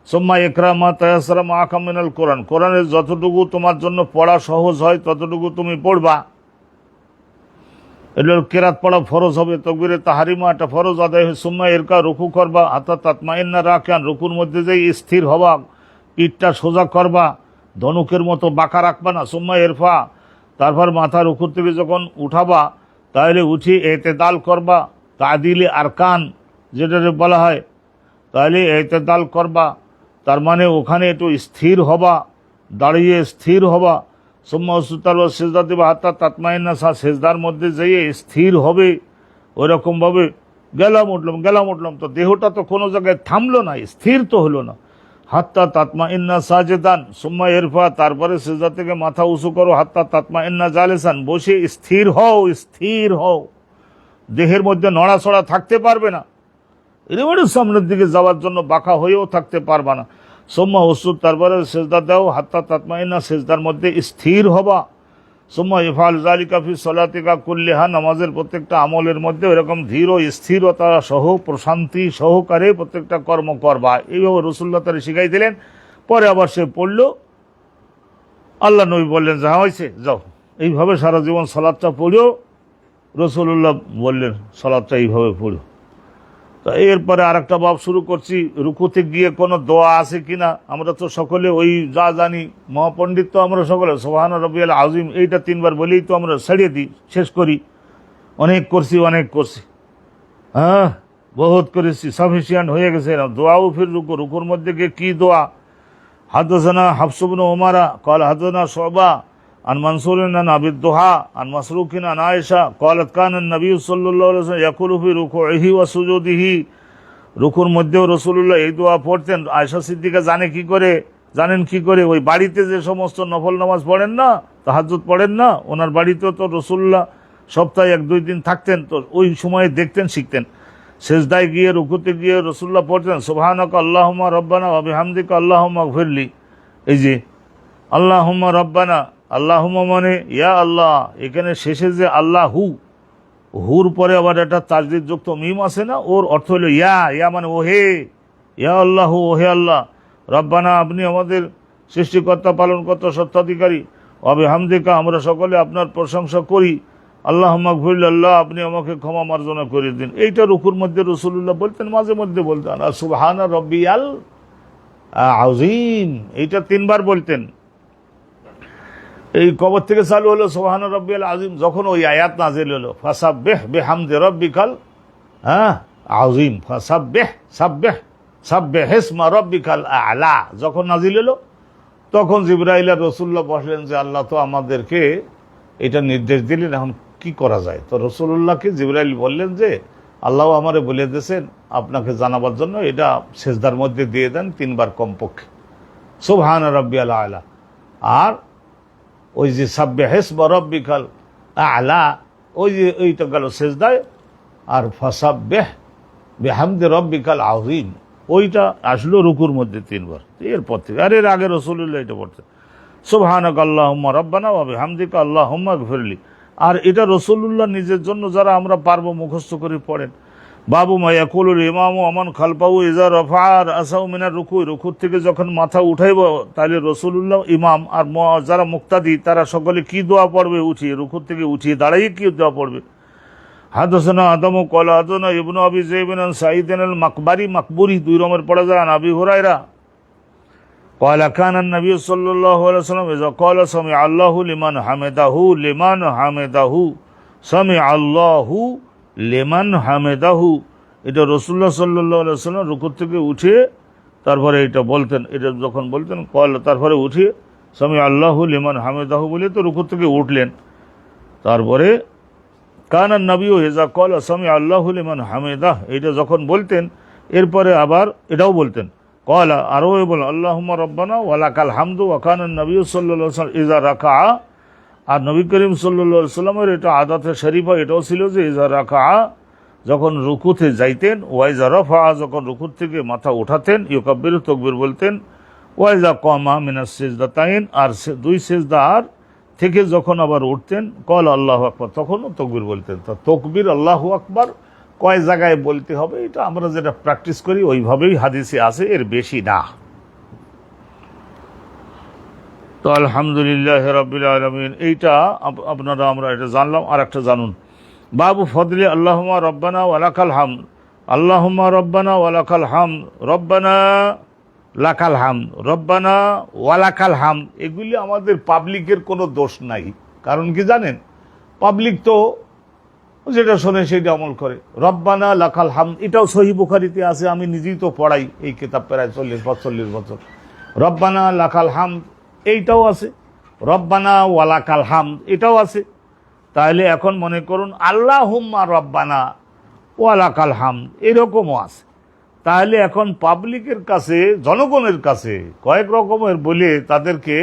সুম্মা ইকরা মা তায়াসসারা মাআকা মিনাল কোরআন, কোরআনের যতটুকু তোমার জন্য পড়া সহজ হয় ততটুকু তুমি পড়বা। এটা কেরাত পড়া ফরজ হবে। তাকবীরে তাহরিমা একটা ফরজ আদায় হয়। সুম্মা ইরকা, রুকু করবা। হাত্তা তাতমাইন্না রাকিয়ান, রুকুর মধ্যে যেই স্থির হবা, পিঠটা সোজা করবা, ধনুকের মতো বাঁকা রাখবা না। সুম্মা ইরফা, তারপর মাথা রুকুর থেকে যখন উঠাবা, তাহলে উঠি এতেদাল করবা। তাদিলে আরকান যেটা বলা হয়, তাহলে এতেদাল করবা, তার মানে ওখানে একটু স্থির হবা, দাঁড়িয়ে স্থির হবা। সুম্মা উসজুদ সিজদা দিবা হাত্তা তাতমাইন্না, সিজদার মধ্যে যেয়ে স্থির হবে। ওইরকমভাবে গেলাম উঠলাম, তো দেহটা তো কোনো জায়গায় থামলো না, স্থির তো হলো না। হাত্তা তাতমাইন্না সাজেদান, সুম্মা ইরফা, তারপরে সিজদা থেকে মাথা উঁচু করো। হাত্তা তাতমাইন্না জালেসান, বসে স্থির হও। দেহের মধ্যে নড়াচড়া থাকতে পারবে না, এবারে সামনের দিকে যাওয়ার জন্য বাঁকা হয়েও থাকতে পারবা না। সুম্মা উসজুদ, তারপরে সিজদা দাও। হাত্তা তাতমাইন্না, সিজদার মধ্যে স্থির হবা। সুম্মা ইফআল যালিকা ফি সলাতিকা কুল্লিহা, নামাজের প্রত্যেকটা আমলের মধ্যে এরকম ধীর ও স্থিরতা সহ প্রশান্তি সহকারে প্রত্যেকটা কর্ম করবা। এইভাবে রাসূলুল্লাহ তারে শিখাই দিলেন। পরে আবার সে পড়ল। আল্লাহ নবী বললেন যা হয়েছে যাও, এইভাবে সারা জীবন সালাতটা পড়িও। রাসূলুল্লাহ বললেন সালাতটা এইভাবে পড়ো। তা এরপরে আর একটা বাব শুরু করছি, রুকুতে গিয়ে কোনো দোয়া আছে কিনা। আমরা তো সকলে ওই যা জানি, মহাপণ্ডিত তো আমরা সকলে সুবহান রাব্বিয়াল আযীম এইটা 3বার বলেই তো আমরা ছেড়ে দিই, শেষ করি। অনেক করছি, হ্যাঁ বহুত করেছি, সাফিসিয়েন্ট হয়ে গেছে। দোয়াও ফির রুকুর মধ্যে গিয়ে কি দোয়া। হাদাসানা হাফস ইবনে উমারা ক্বাল হাদাসানা শুবা আন মানসুরিন আন আবি দুহা আন মাসরুকিন আন আয়েশা ক্বালাত কানা নবী সাল্লাল্লাহু আলাইহি ওয়াসাল্লাম ইয়াকুলু ফি রুকুইহি ওয়া সুজুদিহি রুকুর মধ্যেও রসুল্লাহ এই দোয়া পড়তেন। আয়েশা সিদ্দিকা জানেন কি করে? ওই বাড়িতে যে সমস্ত নফল নামাজ পড়েন না, তাহাজ্জুদ পড়েন না, ওনার বাড়িতেও তো রসুল্লাহ সপ্তাহে 1-2 দিন থাকতেন, তো ওই সময়ে দেখতেন, শিখতেন। সেজদায় গিয়ে রুকুতে গিয়ে রসুল্লাহ পড়তেন সুবহানাকা আল্লাহুম্মা রব্বানা ওয়া বিহামদিকা আল্লাহুম্মা গফিরলি। এই যে আল্লাহুম্মা রব্বানা, আল্লাহুম্মা মানে ইয়া আল্লাহ, এখানে শেষে যে আল্লাহু, হুর পরে আবার একটা তাজদীদ যুক্ত মিম আছে না, ওর অর্থ হলো ইয়া মানে ওহে, ইয়া আল্লাহু, ওহে আল্লাহ, রব্বানা আপনি আমাদের সৃষ্টিকর্তা, পালনকর্তা, সত্ত্বাধিকারী, ওয়া বিহামদিকা আমরা সকলে আপনার প্রশংসা করি, আল্লাহুম্মা গফিরলি, আল্লাহ আপনি আমাকে ক্ষমা মার্জনা করে দিন। এইটা রুকুর মধ্যে রাসূলুল্লাহ বলতেন, মাঝে মধ্যে বলতেন। আর সুবহানা রাব্বিয়াল আযীম, এইটা 3 বার বলতেন। এই কবর থেকে চালু হলো সুবহানা রাব্বিয়াল আযীম, যখন ওই আয়াত নাজিল হলো ফাসাব্বিহ বিহামদি রাব্বিকাল আযীম, সাব্বিহ ইসমা রাব্বিকাল আ'লা, যখন নাজিল হলো তখন জিবরাইল আর রাসূলুল্লাহ বললেন যে আল্লাহ তো আমাদেরকে এটা নির্দেশ দিলেন, এখন কি করা যায়? তো রাসূলুল্লাহকে জিবরাইল বললেন যে আল্লাহ আমারে বলে দিয়েছেন আপনাকে জানাবার জন্য, এটা সেজদার মধ্যে দিয়ে দেন 3 বার কমপক্ষে, সুবহানা রাব্বিয়াল আ'লা। আর ওই যে সাব্বিহ ইসমা রাব্বিকাল আ'লা, ওই যে ওইটা গেল সেজদায়। আর ফাসাব্বিহ বিহামদি রাব্বিকাল আযীম, ওইটা আসলো রুকুর মধ্যে 3 বার। এরপর থেকে আর এর আগে রাসূলুল্লাহ এটা পড়তেন সুবহানাকা আল্লাহুম্মা রব্বানা ওয়া বিহামদিকা আল্লাহুম্মা গফিরলি। আর এটা রাসূলুল্লাহ নিজের জন্য, যারা আমরা পারবো মুখস্থ করে পড়েন। বাবু মা ইয়াকুলুল ইমামু আমান খালফাহু ইযা রাফা'a রাসাহু মিনার রুকুর থেকে যখন মাথা উঠাইব, তাহলে রাসূলুল্লাহ ইমাম আর যারা মুক্তাদি তারা সকলে কি দোয়া পড়বে? উঠিয়ে, রুকুর থেকে উঠিয়ে দাঁড়িয়ে কি দোয়া পড়বে? হাদাসানা আদমু ক্বালা হাদাসানা ইবনু আবি যায়বিন আন সাঈদ আল মাকবুরি 2 রকমের পড়া যায়। আবি হুরায়রা ক্বালা কানা নবী সাল্লাল্লাহু আলাইহি ওয়াসাল্লাম ইযা ক্বালা সামি আল্লাহু লিমান হামিদাহু সামি আল্লাহু লিমান হামিদাহু, এটা রাসূলুল্লাহ সাল্লাল্লাহু আলাইহি ওয়াসাল্লাম রুকুর থেকে উঠে তারপরে এটা বলতেন। এটা যখন বলতেন ক্বালা, তারপরে উঠে সামি আল্লাহু লিমান হামিদাহু বলে তো রুকুর থেকে উঠলেন। তারপরে কানা নবীও ইযা ক্বালা সামি আল্লাহু লিমান হামিদাহ, এটা যখন বলতেন এরপরে আবার এটাও বলতেন ক্বালা, আরও বলেন আল্লাহুম্মা রব্বানা ওয়া লাকাল হামদু। ওয়া কানা নবী সাল্লাল্লাহু আলাইহি ওয়াসাল্লাম ইযা রাকা'a, আর নবী করিম সাল্লাল্লাহু আলাইহি ওয়াসাল্লামের এটা আদাতে শরীফা এটাও ছিল যে ইযা রাকা'a, যখন রুকুতে যাইতেন, ওয়া ইযা রাফা'a, যখন রুকুর থেকে মাথা উঠাতেন, ইউকাব্বিরু তাকবীর বলতেন, ওয়া ইযা কামা মিনাস সিজদাতাইন, আর 2 সিজদার থেকে যখন আবার উঠতেন ক্বালা আল্লাহু আকবার, তখনও তাকবীর বলতেন। তো তাকবীর আল্লাহু আকবার কয় জায়গায় বলতে হবে, এটা আমরা যেটা প্র্যাকটিস করি ওইভাবেই হাদিসে আছে, এর বেশি না। তো আলহামদুলিল্লাহ রাব্বিল আলামিন, এইটা আপনারা আমরা এটা জানলাম। আর একটা জানুন, বাবু ফদলি আল্লাহুম্মা রব্বানা ওয়া লাকাল হামদ, আল্লাহুম্মা রব্বানা ওয়া লাকাল হামদ, রব্বানা লাকাল হামদ, রব্বানা ওয়া লাকাল হামদ, এগুলি আমাদের পাবলিকের কোনো দোষ নাই। কারণ কি জানেন, পাবলিক তো যেটা শোনে সেটা আমল করে। রব্বানা লাকাল হামদ, এটাও সহিহ বুখারীতে আছে, আমি নিজেই তো পড়াই এই কিতাব প্রায় 40 বছর। রব্বানা লাকাল হামদ এইটাও আছে, রব্বানা ওয়া লাকাল হামদ এটাও আছে। তাহলে এখন মনে করুন আল্লাহুম্মা রব্বানা ওয়া লাকাল হামদ এরকমও আছে। তাহলে এখন পাবলিকের কাছে, জনগণের কাছে কয়েক রকমের বলে তাদেরকে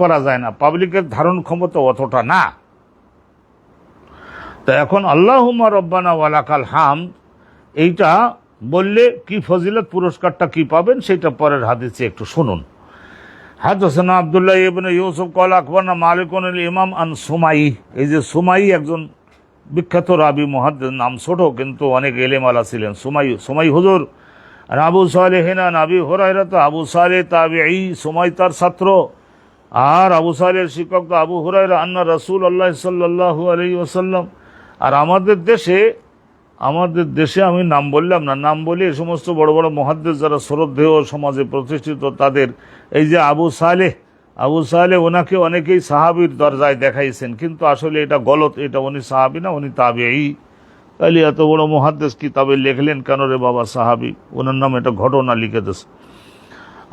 করা যায় না, পাবলিকের ধারণ ক্ষমতা অতটা না। তা এখন আল্লাহুম্মা রব্বানা ওয়া লাকাল হামদ এইটা বললে কি ফজিলত, পুরস্কারটা কি পাবেন সেটা পরের হাদিসে একটু শুনুন। হাদাসানা আব্দুল্লাহ ইবনে ইউসুফ ক্বালা আখবারনা মালিকুন আল ইমাম আন সুমাই, এই যে সুমাই একজন বিখ্যাত রাবি মুহাদ্দিস, নাম ছোট কিন্তু অনেক এলেমালা ছিলেন। সুমাই হুজুর। আর আবু সালেহিন আন আবি হুরায়রা, আবু সালেহ তাবিঈ, সুমাই তার ছাত্র। আর আবু সালেহের শিক্ষক তো আবু হুরায়রা, আন্না রাসূলুল্লাহ সাল্লাল্লাহু আলাইহি ওয়াসাল্লাম। আর আমাদের দেশে আমি নাম বললাম না, নাম বলি এই সমস্ত বড় বড় মুহাদ্দিস যারা শ্রদ্ধেয় সমাজে প্রতিষ্ঠিত তাদের, এই যে আবু সালেহ ওনাকে অনেকেই সাহাবীর দরজায় দেখাইছেন, কিন্তু আসলে এটা গলত, এটা উনি সাহাবী না, উনি তাবিঈ। তাহলে এত বড় মুহাদ্দিস কিতাবে লিখলেন কেন রে বাবা? সাহাবী, ওনার নাম এটা ঘটনা লিখে দিয়েছে।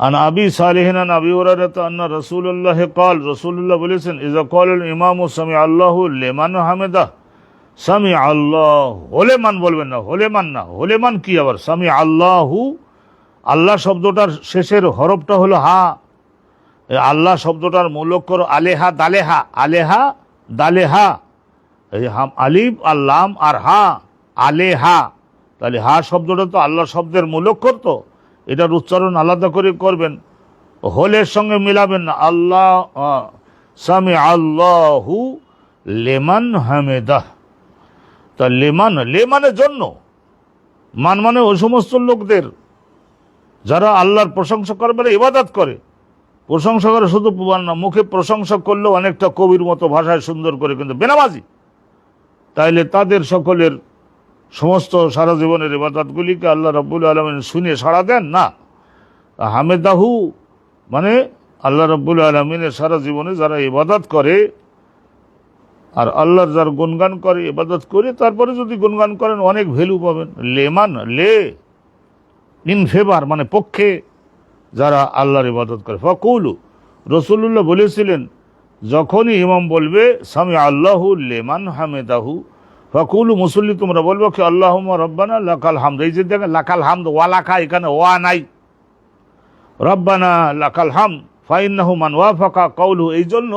আন আবি সালেহিন আন আবি হুরায়রা আন্না রাসূলুল্লাহ ক্বাল, রাসূলুল্লাহ বলেছেন ইযা ক্বালাল ইমামু সামি আল্লাহু লিমান হামিদাহ সামি আল্লাহ, হলেমান বলবেন না, হলেমান না, হলেমান কি আবার? সামি আল্লাহু, আল্লাহ শব্দটার শেষের হরফটা হলো হা। এই আল্লাহ শব্দটার মূল অক্ষর আলেহা দালেহা, আলেহা দালেহা, এই হাম আলিফ আল্লাম আর হা, আলেহা। তাহলে হা শব্দটা তো আল্লাহ শব্দের মূল অক্ষর, তো এটার উচ্চারণ আলাদা করে করবেন, হোলের সঙ্গে মিলাবেন না। আল্লাহ সামি আল্লাহু লেমান হামেদাহ। তা লেমান, লেমানের জন্য, মান মানে ওই সমস্ত লোকদের যারা আল্লাহর প্রশংসা করে, মানে ইবাদত করে। প্রশংসা করে শুধু না, মুখে প্রশংসা করলেও অনেকটা কবির মতো ভাষায় সুন্দর করে, কিন্তু বেনামাজি, তাইলে তাদের সকলের সমস্ত সারা জীবনের ইবাদতগুলিকে আল্লাহ রাব্বুল আলামিন শুনে সাড়া দেন না। হামেদাহু মানে আল্লাহ রাব্বুল আলামিনের সারা জীবনে যারা ইবাদত করে আর আল্লাহর যার গুণগান করে, ইবাদত করে, তারপরে যদি গুণগান করেন অনেক ভ্যালু পাবেন। লেমান, লে ইন ফেভার মানে পক্ষে, যারা আল্লাহর ইবাদত করে। ফাকুলু, রাসূলুল্লাহ বলেছিলেন যখনই ইমাম বলবে সামি আল্লাহু লেমান হামেদাহু, ফাকুলু মুসল্লি তোমরা বলবো কি আল্লাহুম্মা রব্বানা লাকাল হামদ। এই যে দেখেন লাকাল হামদ, ওয়া লাকা, এখানে ওয়া নাই, রব্বানা লাকাল হামদ ফাইন্নাহু মান ওয়াফাকা কাউলু। এই জন্য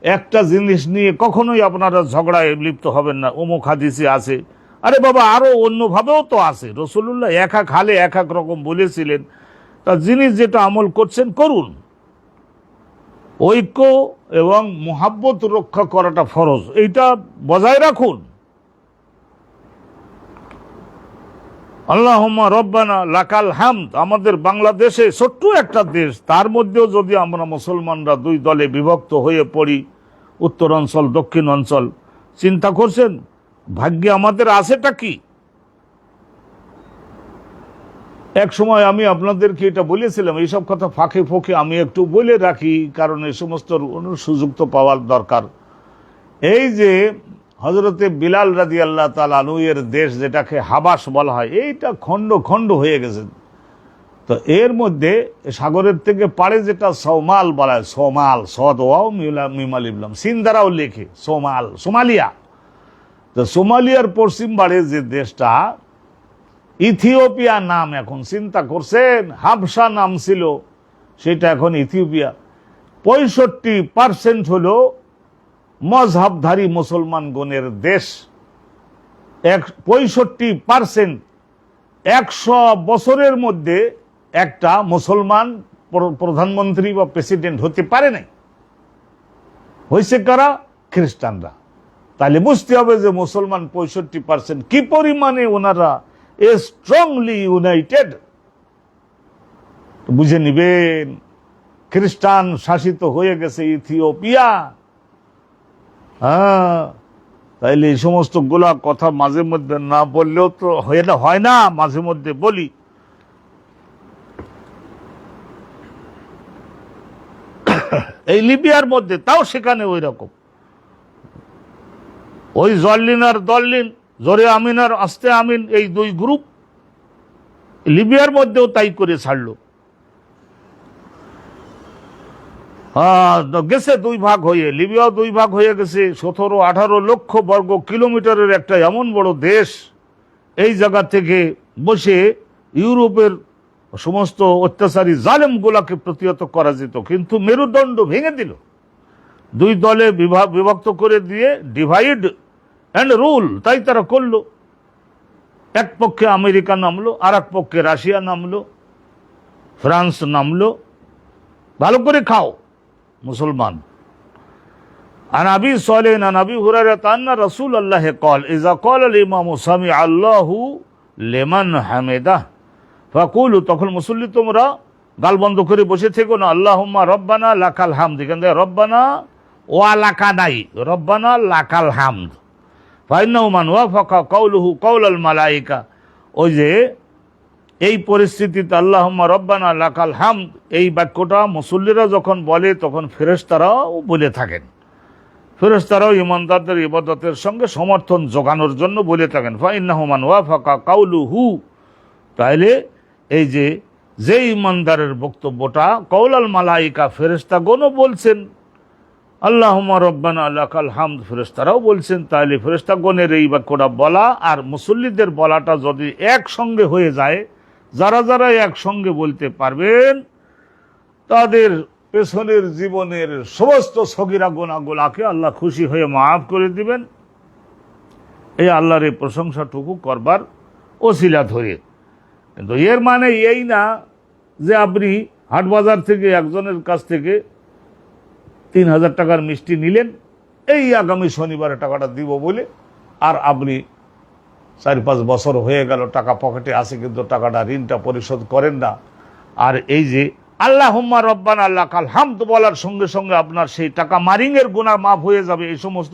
একটা জিনিস নিয়ে কখনোই আপনারা ঝগড়ায় লিপ্ত হবেন না, অমুক হাদিসে আছে, আরে বাবা আরো অন্যভাবেও তো আছে। রাসূলুল্লাহ এক এক হালে এক এক রকম বলেছিলেন, তা জিনিস যেটা আমল করছেন করুন। ঐক্য এবং মুহাব্বত রক্ষা করাটা ফরজ, এইটা বজায় রাখুন। আল্লাহুম্মা রব্বানা লাকাল হামদ। আমাদের বাংলাদেশে ছোট্ট একটা দেশ, তার মধ্যেও যদি আমরা মুসলমানরা দুই দলে বিভক্ত হয়ে পড়ি, উত্তর অঞ্চল দক্ষিণ অঞ্চল, চিন্তা করছেন ভাগ্যে আমাদের আছেটা কি? এক সময় আমি আপনাদেরকে এটা বলেছিলাম, এইসব কথা ফাঁকে ফোঁকে আমি একটু বলে রাখি, কারণ এই সমস্ত সুযোগ তো পাওয়ার দরকার। এই যে হজরতে বিলাল রাদিয়াল্লাহু তাআলা আনহু এর দেশ, যেটাকে হাবাস বলা হয়, এইটা খণ্ড খণ্ড হয়ে গেছে। তো এর মধ্যে সাগরের থেকে পাড়ে যেটা সোমাল বলা হয়, সোমাল, সদ ওয়াও মিমাল ইবলাম, সিন দ্বারাও লেখে সোমাল, সোমালিয়া। তো সোমালিয়ার পশ্চিম পাড়ে যে দেশটা, ইথিওপিয়া নাম, এখন চিন্তা করছেন, হাবশা নাম ছিল, সেটা এখন ইথিওপিয়া। 65% হলো মজহাবধারী মুসলমানগণের দেশ। 65%, 100 বছরের মধ্যে একটা মুসলমান প্রধানমন্ত্রী বা প্রেসিডেন্ট হতে পারে নাই। হয়েছে কারা? খ্রিস্টানরা। তাহলে বুঝতে হবে যে মুসলমান 65% কি পরিমাণে ওনারা স্ট্রংলি ইউনাইটেড, বুঝে নিবেন। খ্রিস্টান শাসিত হয়ে গেছে ইথিওপিয়া। হ্যাঁ, তাইলে এই সমস্ত গুলা কথা মাঝে মধ্যে না বললেও তো হয় না, মাঝে মধ্যে বলি। এই লিবিয়ার মধ্যে তাও সেখানে ওই রকম, ওই জল্লিন আর দল্লিন, জোরে আমিন আর আস্তে আমিন, এই দুই গ্রুপ লিবিয়ার মধ্যেও তাই করে ছাড়লো। গেছে দুই ভাগ হয়ে, লিবিয়াও দুই ভাগ হয়ে গেছে। 17-18 লক্ষ বর্গ কিলোমিটারের একটা এমন বড় দেশ, এই জায়গা থেকে বসে ইউরোপের সমস্ত অত্যাচারী জালেম গুলাকে প্রতিহত করা যেত, কিন্তু মেরুদণ্ড ভেঙে দিল। দুই দলে বিভক্ত করে দিয়ে ডিভাইড অ্যান্ড রুল, তাই তারা করলো। এক পক্ষে আমেরিকা নামলো, আর এক পক্ষে রাশিয়া নামলো, ফ্রান্স নামলো। ভালো করে খাও মুসলমান। عن ابي صالح عن ابي هريره ان رسول الله قال اذا قال الامام سمع الله لمن حمده فقولوا, তখন মুসল্লি তোমরা গাল বন্ধ করে বসে থেকো না, আল্লাহুম্মা রব্বানা লাকাল হামদ। এখান থেকে রব্বানা ওয়া লাকা নাই, রব্বানা লাকাল হামদ। ফাইন্নাহু মান ওয়াফাকা কাউলুহু কাউলাল মালায়েকা। ওই যে এই পরিস্থিতিতে আল্লাহুম্মা রব্বানা লাকাল হামদ, এই বাক্যটা মুসল্লিরা যখন বলে তখন ফেরেশতারাও বলে থাকেন। ফেরেশতারাও ইমানদারদের ইবাদতের সঙ্গে সমর্থন জোগানোর জন্য বলে থাকেন। ফাইন্নাহু মান ওয়াফাকা কাউলুহু, তাইলে এই যে ইমানদারের বক্তব্যটা কাউলাল মালায়েকা, ফেরেশতাগণও বলছেন, আল্লাহুম্মা রব্বানা লাকাল হামদ, ফেরেশতারাও বলছেন। তাহলে ফেরেশতাগণের এই বাক্যটা বলা আর মুসল্লিদের বলাটা যদি একসঙ্গে হয়ে যায়, যারা যারা একসঙ্গে বলতে পারবেন তাদের পেছনের জীবনের সমস্ত সগীরা গুনাহগুলোকে আল্লাহ খুশি হয়ে মাফ করে দিবেন। এই আল্লাহর এই প্রশংসাটুকু করবার ওসিলা ধরে। কিন্তু এর মানে এই না যে আপনি হাটবাজার থেকে একজনের কাছ থেকে 3000 টাকার মিষ্টি নিলেন, এই আগামী শনিবারে টাকাটা দিব বলে, আর আপনি 4-5 বছর হয়ে গেল টাকা পকেটে আছে কিন্তু টাকাটা ঋণটা পরিশোধ করেন না। আর এই যে আল্লাহুম্মা রব্বানা লাকাল হামদ বলার সঙ্গে সঙ্গে আপনার সেই টাকা মারিংয়ের গুনাহ মাফ হয়ে যাবে, এই সমস্ত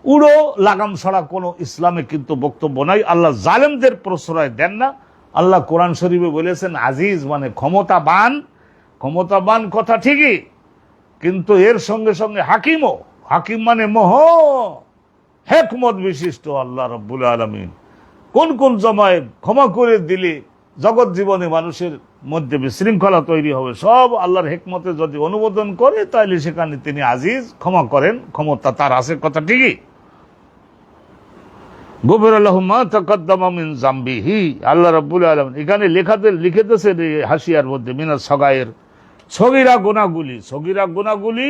উড়ো লাগাম ছাড়া কোনো ইসলামে কিন্তু বক্তব্য নাই। আল্লাহ জালেমদের প্রশ্রয় দেন না। আল্লাহ কোরআন শরীফে বলেছেন আজিজ মানে ক্ষমতাবান। ক্ষমতাবান কথা ঠিকই, কিন্তু এর সঙ্গে সঙ্গে হাকিমও। হাকিম মানে হেকমত বিশিষ্ট আল্লাহ রাব্বুল আলামিন। কোন কোন সময় ক্ষমা করে দিলে জগৎ জীবনে মানুষের মধ্যে বিশৃঙ্খলা তৈরি হবে, সব আল্লাহর হেকমতে যদি অনুমোদন করে তাহলে সেখানে তিনি আজিজ, ক্ষমা করেন, ক্ষমতা তার আছে, কথা ঠিকই। গফিরা লাহু মা তাকাদ্দামা মিন যামবিহি, আল্লাহ রাব্বুল আলামিন এখানে লিখেতেছেন হাসিয়ার মধ্যে মিনাস সাগায়ের, সগীরা গুনাহগুলি। সগীরা গুনাহগুলি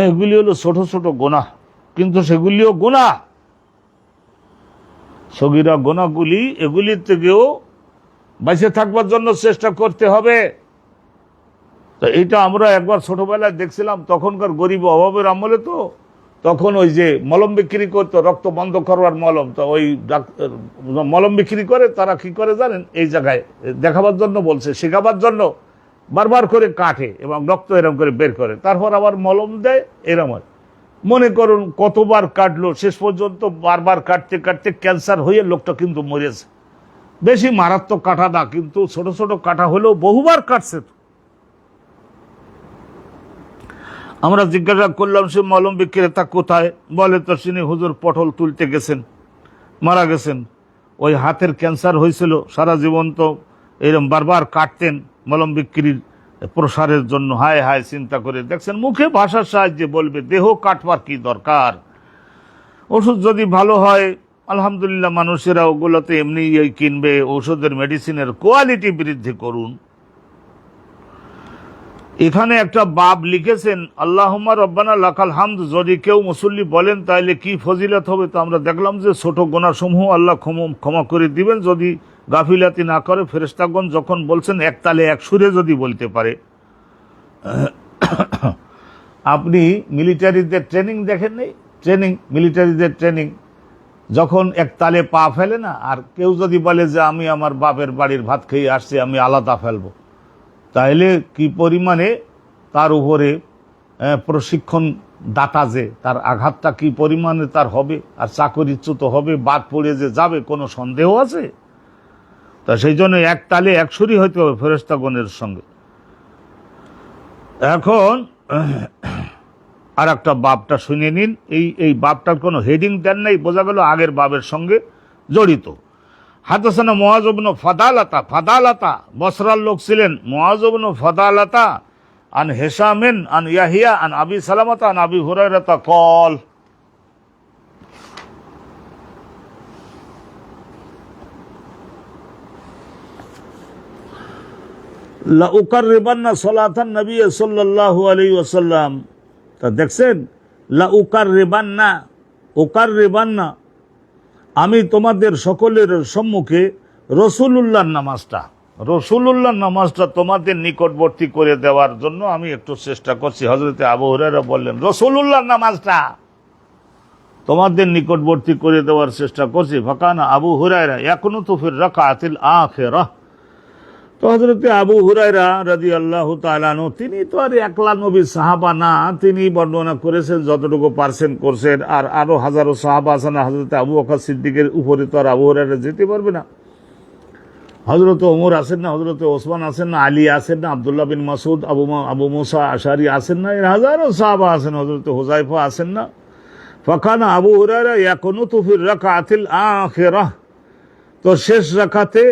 এগুলি হলো ছোট ছোট গুনাহ, কিন্তু সেগুলিও গুনাহ। সগীরা গুনাহগুলি, এগুলির থেকেও বেঁচে থাকবার জন্য চেষ্টা করতে হবে। তো এটা আমরা একবার ছোটবেলায় দেখছিলাম, তখনকার গরিব অভাবের আমলে তো তখন ওই যে মলম বিক্রি করতো, রক্ত বন্ধ করবার মলম, তো ওই মলম বিক্রি করে তারা কি করে জানেন, এই জায়গায় দেখাবার জন্য বলছে, শেখাবার জন্য বারবার করে কাটে এবং রক্ত এরম করে বের করে, তারপর আবার মলম দেয়। এরম হয়, মনে করুন কতবার কাটলো, শেষ পর্যন্ত বারবার কাটতে কাটতে ক্যান্সার হয়ে লোকটা কিন্তু মরেছে। বেশি মারাত্মক কাটা না, কিন্তু ছোট ছোট কাটা হলেও বহুবার কাটছে। আমরা জিজ্ঞাসা করলাম সে মলম বিক্রেতা কোথায়, বলে তো তিনি হুজুর পটল তুলতে গেছেন, মারা গেছেন। ওই হাতের ক্যান্সার হয়েছিল, সারা জীবন তো এরকম বারবার কাটতেন মলম বিক্রির প্রসারের জন্য। হায় হায়, চিন্তা করে দেখছেন, মুখে ভাষার সাহায্যে বলবে দেহ কাটবার কি দরকার, ওষুধ যদি ভালো হয় আলহামদুলিল্লাহ, মানুষেরা ওগুলোতে এমনি কিনবে। ওষুধের মেডিসিনের কোয়ালিটি বৃদ্ধি করুন। এখানে একটা বাব লিখেছেন আল্লাহুম্মা রব্বানা লাকাল হামদ, যদি কেউ মুসল্লি বলেন তাহলে কি ফজিলত হবে। তো আমরা দেখলাম যে ছোট গুনাহসমূহ আল্লাহ ক্ষমা করে দিবেন যদি গাফিলাতি না করে। ফেরেশতাগণ যখন বলছেন এক তালে এক সুরে যদি বলতে পারে। আপনি মিলিটারিদের ট্রেনিং দেখেন নেই, মিলিটারিদের ট্রেনিং যখন এক তালে পা ফেলে না, আর কেউ যদি বলে যে আমি আমার বাপের বাড়ির ভাত খেয়ে আসছি, আমি আলাদা ফেলবো, তাহলে কি পরিমাণে তার উপরে প্রশিক্ষণ দাতা, যে তার আঘাতটা কি পরিমাণে তার হবে, আর চাকরিচ্যুত হবে, বাদ পড়ে যে যাবে, কোনো সন্দেহ আছে? তা সেই জন্য এক তালে এক সুরই হইতে হবে ফেরেশতাগণের সঙ্গে। এখন আর একটা বাবটা শুনে নিন। এই বাবটার কোনো হেডিং দেন নাই, বোঝা গেল আগের বাবের সঙ্গে জড়িত। হাদাসানা মুআয ইবনে ফাদালাতা বসরার লোক ছিলেন মুআয ইবনে ফাদালাতা আন হিশামিন আন ইয়াহিয়া আন আবি সালামাতা আন আবি হুরায়রাতা ক্বাল, লা উকাররিবান্না সালাতান নবী সাল্লাল্লাহু আলাইহি ওয়াসাল্লাম। তা দেখছেন, লা উকাররিবান্না, আমি তোমাদের সকলের সম্মুখে রসুলুল্লাহর নামাজটা তোমাদের নিকটবর্তী করে দেওয়ার জন্য আমি একটু চেষ্টা করছি। হযরতে আবু হুরায়রা বললেন রসুলুল্লাহর নামাজটা তোমাদের নিকটবর্তী করে দেওয়ার চেষ্টা করছি। ফাকানা আবু হুরায়রা ইয়াকুনুতু ফির রাকাতিল আখিরাহ। তো হযরতে আবু হুরায়রা রাদিয়াল্লাহু তাআলা আনহু, তিনি তো আর একলা নবী সাহাবা না, তিনি বর্ণনা করেছেন যতটুকু পারছেন করছেন। আর আরো হাজারো সাহাবা আছেন, হযরতে আবু বকর সিদ্দিকের উপরে তো আর আবু হুরায়রা যেতে পারবে না। হযরতে ওমর আছেন না, হযরতে ওসমান আছেন না, আলী আছেন না, আব্দুল্লাহ বিন মাসউদ, আবু মুসা আশারি আছেন না, এর হাজারো সাহাবা আছেন, হযরতে হুযায়ফা আছেন না। ফাকানা আবু হুরায়রা ইয়াকুনুতু ফির রাকাতিল আখিরাহ। তো শেষ রাকাতে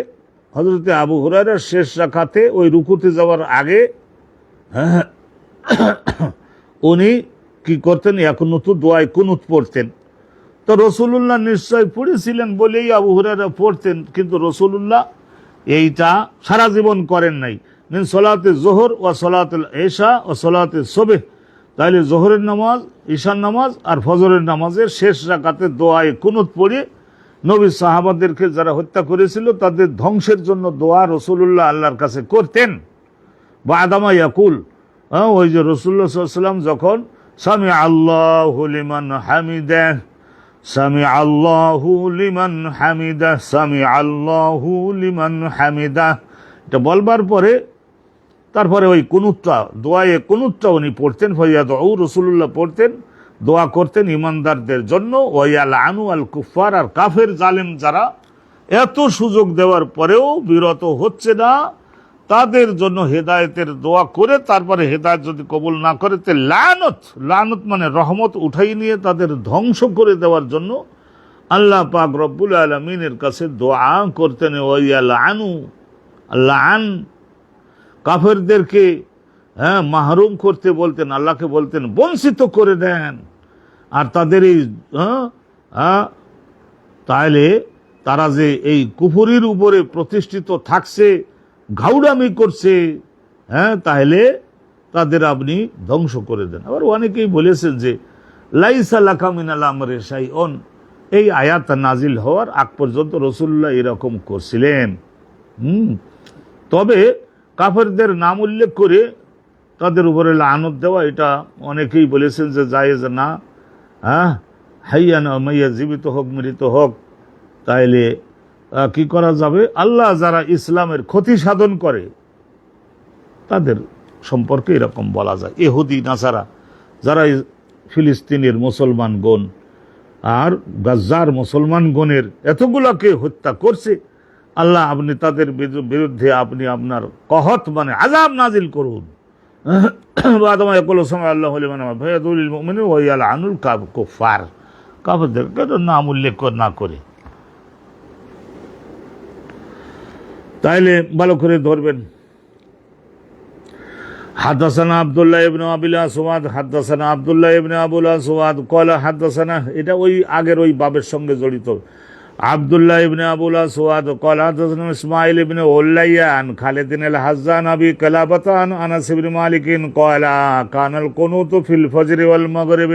হযরতে আবু হুরায়রা শেষ রাকাতে ওই রুকুতে যাওয়ার আগে উনি কি করতেন, ইয়াকুনুতু দোয়ায় কুনুত পড়তেন। তো রসুলুল্লাহ নিশ্চয় পড়েছিলেন বলেই আবু হুরায়রা পড়তেন, কিন্তু রসুলুল্লাহ এইটা সারা জীবন করেন নাই। মিন সলাতে জোহর ও সলাতুল এশা ও সলাতে সুবহ, তাহলে জোহরের নামাজ, ঈশার নামাজ আর ফজরের নামাজের শেষ রাকাতে দোয়ায় কুনুত পড়ে নবী সাহাবাদেরকে যারা হত্যা করেছিল তাদের ধ্বংসের জন্য দোয়া রসুলুল্লাহ আল্লাহর কাছে করতেন। বা আদামা ইয়াকুল, ওই যে রসুল্লাহ সাল্লাল্লাহু আলাইহি ওয়াসাল্লাম যখন সামি আল্লাহু লিমান হামিদাহ, সামি আল্লাহু লিমান হামিদাহ, সামি আল্লাহু লিমান হামিদাহ, এটা বলবার পরে তারপরে ওই কুনুতটা, দোয়ায়ে কুনুতটা উনি পড়তেন। ফাইয়াদউ, রসুলুল্লাহ পড়তেন, দোয়া করতেন ইমানদারদের জন্য। ওয়াল আনু আল কুফার, আর কাফের জালেম যারা এত সুযোগ দেওয়ার পরেও বিরত হচ্ছে না, তাদের জন্য হেদায়েতের দোয়া করে তারপরে হেদায়েত যদি কবুল না করে তে লানত, লানত মানে রহমত উঠাই নিয়ে তাদের ধ্বংস করে দেওয়ার জন্য আল্লাহ পাক রব্বুল আলামিনের কাছে দোয়া করতেন। ওয়াল আনু, আল্লাহ আন, কাফেরদেরকে মাহরুম করতে বলতেন, আল্লাহকে বলতেন বঞ্চিত করে দেন। আর তাদের এই তাহলে তারা যে এই কুফরির উপরে প্রতিষ্ঠিত থাকছে, ঘাউড়ামি করছে, তাহলে তাদের আপনি ধ্বংস করে দেন। আবার অনেকেই বলেছেন যে লাইসা লাকা মিনাল আমরি শাইউন, এই আয়াত নাজিল হওয়ার আগ পর্যন্ত রাসূলুল্লাহ এরকম করছিলেন। তবে কাফেরদের নাম উল্লেখ করে তাদের উপরে লানত দেওয়া, এটা অনেকেই বলেছেন যে জায়েজ না। হাইয়া না মাইয়া, জীবিত হোক মৃত হোক, তাইলে কি করা যাবে? আল্লাহ যারা ইসলামের ক্ষতি সাধন করে তাদের সম্পর্কে এরকম বলা যায়। ইহুদি নাসারা যারা ফিলিস্তিনের মুসলমানগণ আর গাজ্জার মুসলমানগণের এতগুলাকে হত্যা করছে, আল্লাহ আপনি তাদের বিরুদ্ধে আপনি আপনার কহত মানে আযাব নাজিল করুন। কাফেরদেরকে নাম উল্লেখ না করে, তাইলে ভালো করে ধরবেন। হাদাসানা আব্দুল্লাহ ইবনে আবিল আসওয়াদ, হাদাসানা আব্দুল্লাহ ইবনে আবুল আসওয়াদ ক্বালা হাদাসানা, এটা ওই আগের ওই বাবের সঙ্গে জড়িত। আব্দুল্লাহ ইবনে আবুল আসওয়াদ ক্বালা হাদাসানা ইসমাঈল ইবনে উলাইয়া আন খালিদিন আল হাজ্জান আবি কালাবাতা আন আনাস ইবনে মালিক ক্বালা কানাল কুনুতু ফিল ফজর ওয়াল মাগরিব।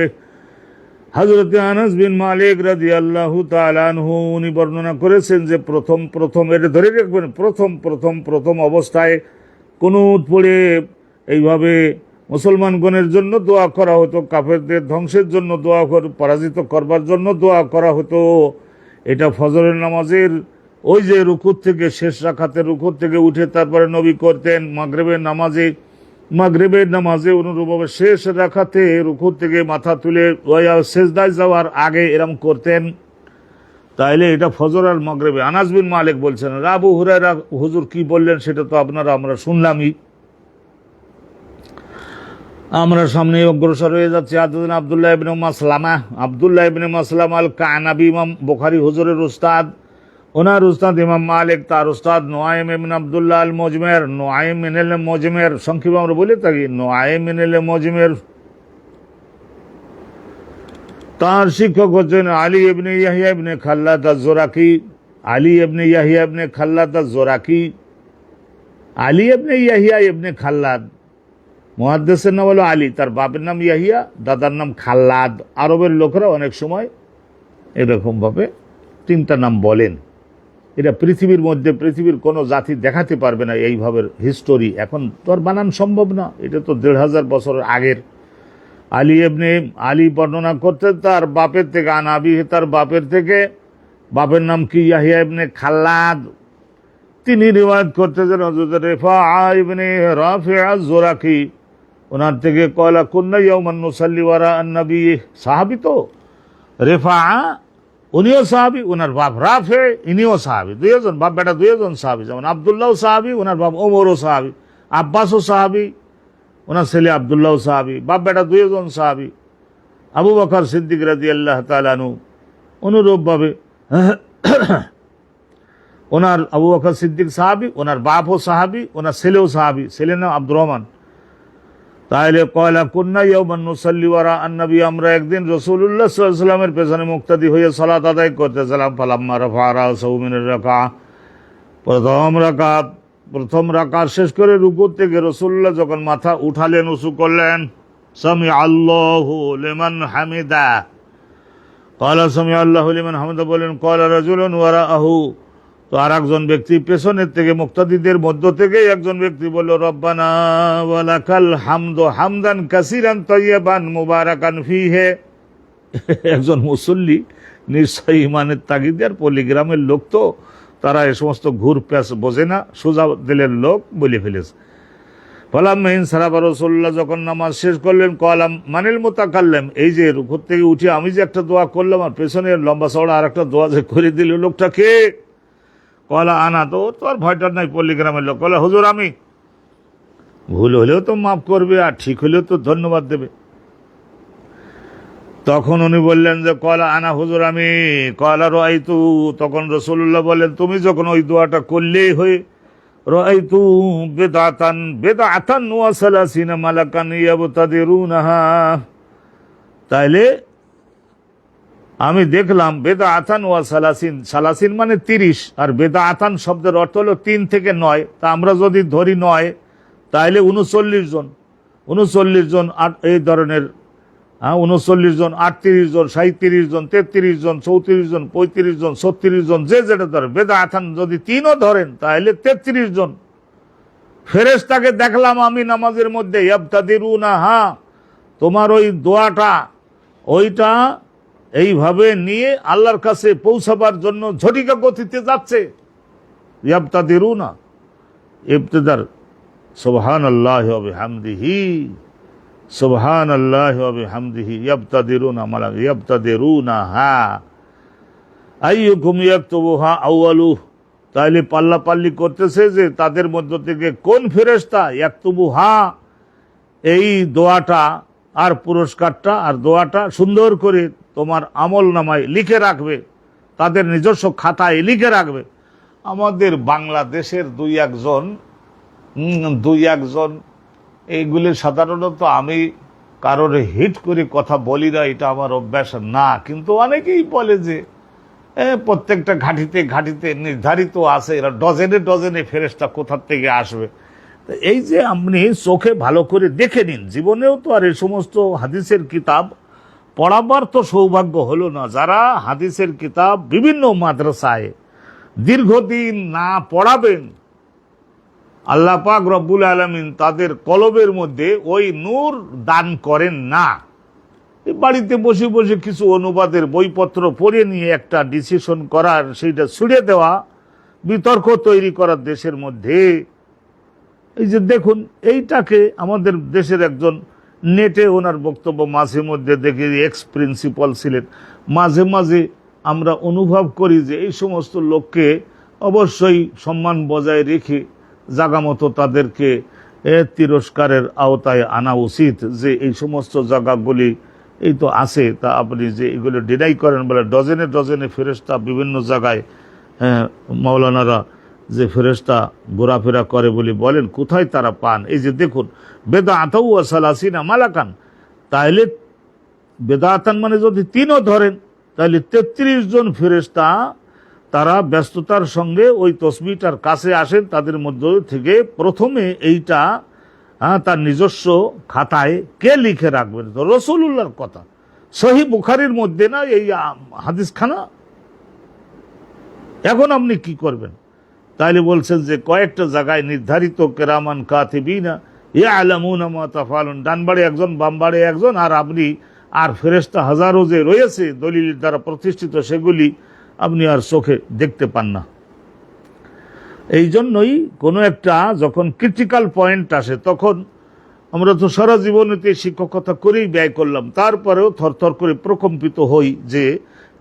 হযরত আনাস বিন মালিক রাদিয়াল্লাহু তাআলা আনহু উনি বর্ণনা করেছেন যে প্রথম এটা ধরে রাখবেন, প্রথম অবস্থায় কুনুত পড়ে এইভাবে মুসলমানগণের জন্য দোয়া করা হতো, কাফেরদের ধ্বংসের জন্য দোয়া, পরাজিত করবার জন্য দোয়া করা হতো। এটা ফজরের নামাজের ওই যে রুকুর থেকে, শেষ রাকাতের রুকুর থেকে উঠে তারপরে নবী করতেন। মাগরিবের নামাজে অনুরূপভাবে শেষ রাকাতে রুকুর থেকে মাথা তুলে সেজদায় যাওয়ার আগে এরম করতেন। তাইলে এটা ফজর আর মাগরিবে। আনাস বিন মালিক বলছেন, আবু হুরায়রা হুজুর কি বললেন সেটা তো আমরা শুনলামই। আমরা সামনে অগ্রসর হয়ে যাচ্ছি। আব্দুল্লাহ ইবনে মাসলামা, আব্দুল্লাহ ইবনে মাসলামা আল কানাবি, ইমাম বুখারী হুজুরের উস্তাদ, ওনার উস্তাদ ইমাম মালিক, তার উস্তাদ নুআইম ইবনে আব্দুল্লাহ আল মুজমির, নুআইম ইবনে মুজমির, সংক্ষেপে আমরা বলে থাকি নুআইম ইবনে মুজমির। তার শিক্ষক হচ্ছেন আলী ইবনে ইয়াহিয়া ইবনে খাল্লাদ আজ-জোরাকি, আলী ইবনে ইয়াহিয়া ইবনে খাল্লাদ আজ-জোরাকি, আলী ইবনে ইয়াহিয়া ইবনে খাল্লাদ, মুহাদ্দিসের নাম হলো আলী, তার বাপের নাম ইয়াহিয়া, দাদার নাম খাল্লাদ। আরবের লোকেরা অনেক সময় এরকমভাবে তিনটা নাম বলেন। এটা পৃথিবীর মধ্যে পৃথিবীর কোনো জাতি দেখাতে পারবে না এইভাবে হিস্টোরি। এখন তো আর বানান সম্ভব না, এটা তো ১৫০০ বছরের আগের। আলী বর্ণনা করতে তার বাপের থেকে, আনাবি তার বাপের থেকে, বাপের নাম কি ইয়াহিয়া ইবনে খাল্লাদ। তিনি রিওয়ায়াত করতেছেন হযরত রিফাআ ইবনে রাফি' আজ-জোরাকি, ওনার থেকে কয়লা কুন্না ইয়াওমান নুসাল্লি ওয়ারা আন-নবী, সাহাবী তো রিফাআ, উনিও সাহাবী, ওনার বাপ রাফে, ইনিও সাহাবী, দুইজন বাপ বেটা, দুইজন সাহাবী। যেমন আব্দুল্লাহ সাহাবী, ওনার বাপ ওমরও সাহাবী, আব্বাসও সাহাবী, ওনার ছেলে আব্দুল্লাহ সাহাবী, বাপ বেটা দুইজন সাহাবী। আবু বকর সিদ্দিক রাদিয়াল্লাহু তাআলা আনহু অনুরূপভাবে ওনার আবু বকর সিদ্দিক সাহাবী, ওনার বাপও সাহাবী, ওনার ছেলেও সাহাবী, ছেলের নাম আব্দুর রহমান। তাহলে কয়লা কুন্না ইয়াওমান নুসাল্লি ওয়ারা আন-নবী, আমরা একদিন রাসূলুল্লাহ সাল্লাল্লাহু আলাইহি ওয়াসাল্লামের পেছনে মুক্তাদি হয়ে সালাত আদায় করতেছিলাম। ফালাম্মা রাফা রাসাহু মিনার রাকা, প্রথম রাকাত শেষ করে রুকু থেকে রাসূলুল্লাহ যখন মাথা উঠালেন, উঁচু করলেন, সামি আল্লাহু লিমান হামিদা, ক্বালা সামি আল্লাহু লিমান হামিদা বলেন, ক্বালা রাজুলুন ওয়ারাআহু, তো আর একজন ব্যক্তি পেছনের থেকে মুক্তাদিদের মধ্য থেকে একজন ব্যক্তি বলল, রব্বানা ওয়া লাকাল হামদু হামদান কাসীরান তাইয়্যিবান মুবারাকান ফীহি। একজন মুসল্লি নিশ্চয়ই ইমানের তাগিদে, আর পল্লীগ্রামের লোক তো তারা এ সমস্ত ঘুর প্যাঁচ বোঝে না, সোজা দিলের লোক বলে ফেলেছে। ফালাম্মা ইনসারাফা রাসূলুল্লাহ, যখন নামাজ শেষ করলেন, ক্বালা মানিল মুতাকাল্লিম, এই যে রুকু থেকে উঠে আমি যে একটা দোয়া করলাম আর পেছনে লম্বা চওড়া আর একটা দোয়া যে করে দিল, লোকটা কে? ক্বালা আনা, তো আর ভয়টার নাই, পল্লীগ্রামের লোক। ক্বালা হুজুর আমি। ভুল হলেও তো মাফ করবে, আর ঠিক হলেও তো ধন্যবাদ দেবে। তখন উনি বললেন যে ক্বালা আনা, হুজুর আমি। ক্বালা রাআইতু, তখন রাসূলুল্লাহ বললেন, তুমি যখন ওই দোয়াটা করলেই হয়ে, রাআইতু বিদআতান ওয়া সালাসিনা মালাকান ইয়াবতাদিরুনাহা, তাইলে আমি দেখলাম বেদাআতান ওয়া সালাসিন, সালাসিন মানে 30, আর বেদাআতান শব্দের অর্থ হলো 3 থেকে 9, তা আমরা যদি ধরি 9, তাহলে 39 জন, 39 জন এই ধরনের, 39 জন, 38 জন, 37 জন, 33 জন, 34 জন, 35 জন, 36 জন, যে যেটা ধরে। বেদাআতান যদি 3ও ধরেন তাহলে 33 জন ফেরেশতাকে দেখলাম আমি নামাজের মধ্যে, ইয়াবতাদিরুনাহা, তোমার ওই দোয়াটা ওইটা এইভাবে নিয়ে আল্লাহর কাছে পৌঁছাবার জন্য ঝটিকা গতিতে যাচ্ছে। ইয়াবতাদিরুনা, ইবতিদার সুবহানাল্লাহি ওয়া বিহামদিহি, সুবহানাল্লাহি ওয়া বিহামদিহি, ইয়াবতাদিরুনা মালা ইয়াবতাদিরুনাহা আইয়ুকুম ইয়াকতুবুহা আউয়ালু, তাইলে পাল্লাপাল্লি করতেছে যে তাদের মধ্য থেকে কোন ফেরেশতা ইয়াকতুবুহা, এই দোয়াটা আর পুরস্কারটা আর দোয়াটা সুন্দর করে তোমার আমল নামায় লিখে রাখবে, তাদের নিজস্ব খাতায় লিখে রাখবে। আমাদের বাংলাদেশের দুই একজন এইগুলি সাধারণত আমি কারোর হিট করে কথা বলি না, এটা আমার অভ্যাস না, কিন্তু অনেকেই বলে যে প্রত্যেকটা ঘাটিতে নির্ধারিত আছে, এরা ডজনে ডজনে ফেরেশতা কোথার থেকে আসবে। এই যে আপনি চোখে ভালো করে দেখে নিন, জীবনেও তো আর এই সমস্ত হাদিসের কিতাব পড়াবার তো সৌভাগ্য হলো না। যারা হাদিসের কিতাব বিভিন্ন মাদ্রাসায় দীর্ঘদিন না পড়াবেন, আল্লাহ পাক রব্বুল আলামিন তাদের কলবের মধ্যে ওই নূর দান করেন না। বাড়িতে বসে বসে কিছু অনুবাদের বইপত্র পড়ে নিয়ে একটা ডিসিশন করার, সেইটা ছুড়ে দেওয়া, বিতর্ক তৈরি করার দেশের মধ্যে। এই যে দেখুন, এইটাকে আমাদের দেশের একজন নেটে ওনার বক্তব্য মাঝে মধ্যে দেখি, এক্স প্রিন্সিপাল ছিলেন, মাঝে মাঝে আমরা অনুভব করি যে এই সমস্ত লোককে অবশ্যই সম্মান বজায় রেখে জাগা মতো তাদেরকে তিরস্কারের আওতায় আনা উচিত। যে এই সমস্ত জায়গাগুলি এই তো আছে, তা আপনি যে এগুলো ডিনাই করেন বলে ডজনে ডজনে ফেরেশতা বিভিন্ন জায়গায় মাওলানারা যে ফেরেশতা ঘোরাফেরা করে বলে বলেন, কোথায় তারা পান? এই যে দেখুন, বেদাআতান ওয়া সালাসিনা মালাকান, তাহলে বেদাআতান মানে যদি 3ও ধরেন তাহলে 33 জন ফেরেশতা তারা ব্যস্ততার সঙ্গে ওই তসবিহটার কাছে আসেন। তাদের মধ্য থেকে প্রথমে এইটা তার নিজস্ব খাতায় কে লিখে রাখবেন? তো রাসূলুল্লাহর কথা, সহিহ বুখারীর মধ্যে না এই হাদিসখানা। এখন আপনি কি করবেন? তাইলে বলছেন যে কয়েকটা জায়গায় নির্ধারিত কেরামান কাতিবিনা ইয়ালামুনা মা তাফআলুন, ডানবাড়ে একজন বামবাড়ে একজন, আর আপনি আর ফেরেশতা হাজারো যে রয়েছে দলিলের দ্বারা প্রতিষ্ঠিত, সেগুলি আপনি আর চোখে দেখতে পান না। এই জন্যই কোনো একটা যখন ক্রিটিক্যাল পয়েন্ট আসে, তখন আমরা তো সারা জীবনেতে শিক্ষকতা করেই ব্যয় করলাম, তারপরেও থরথর করে প্রকম্পিত হই যে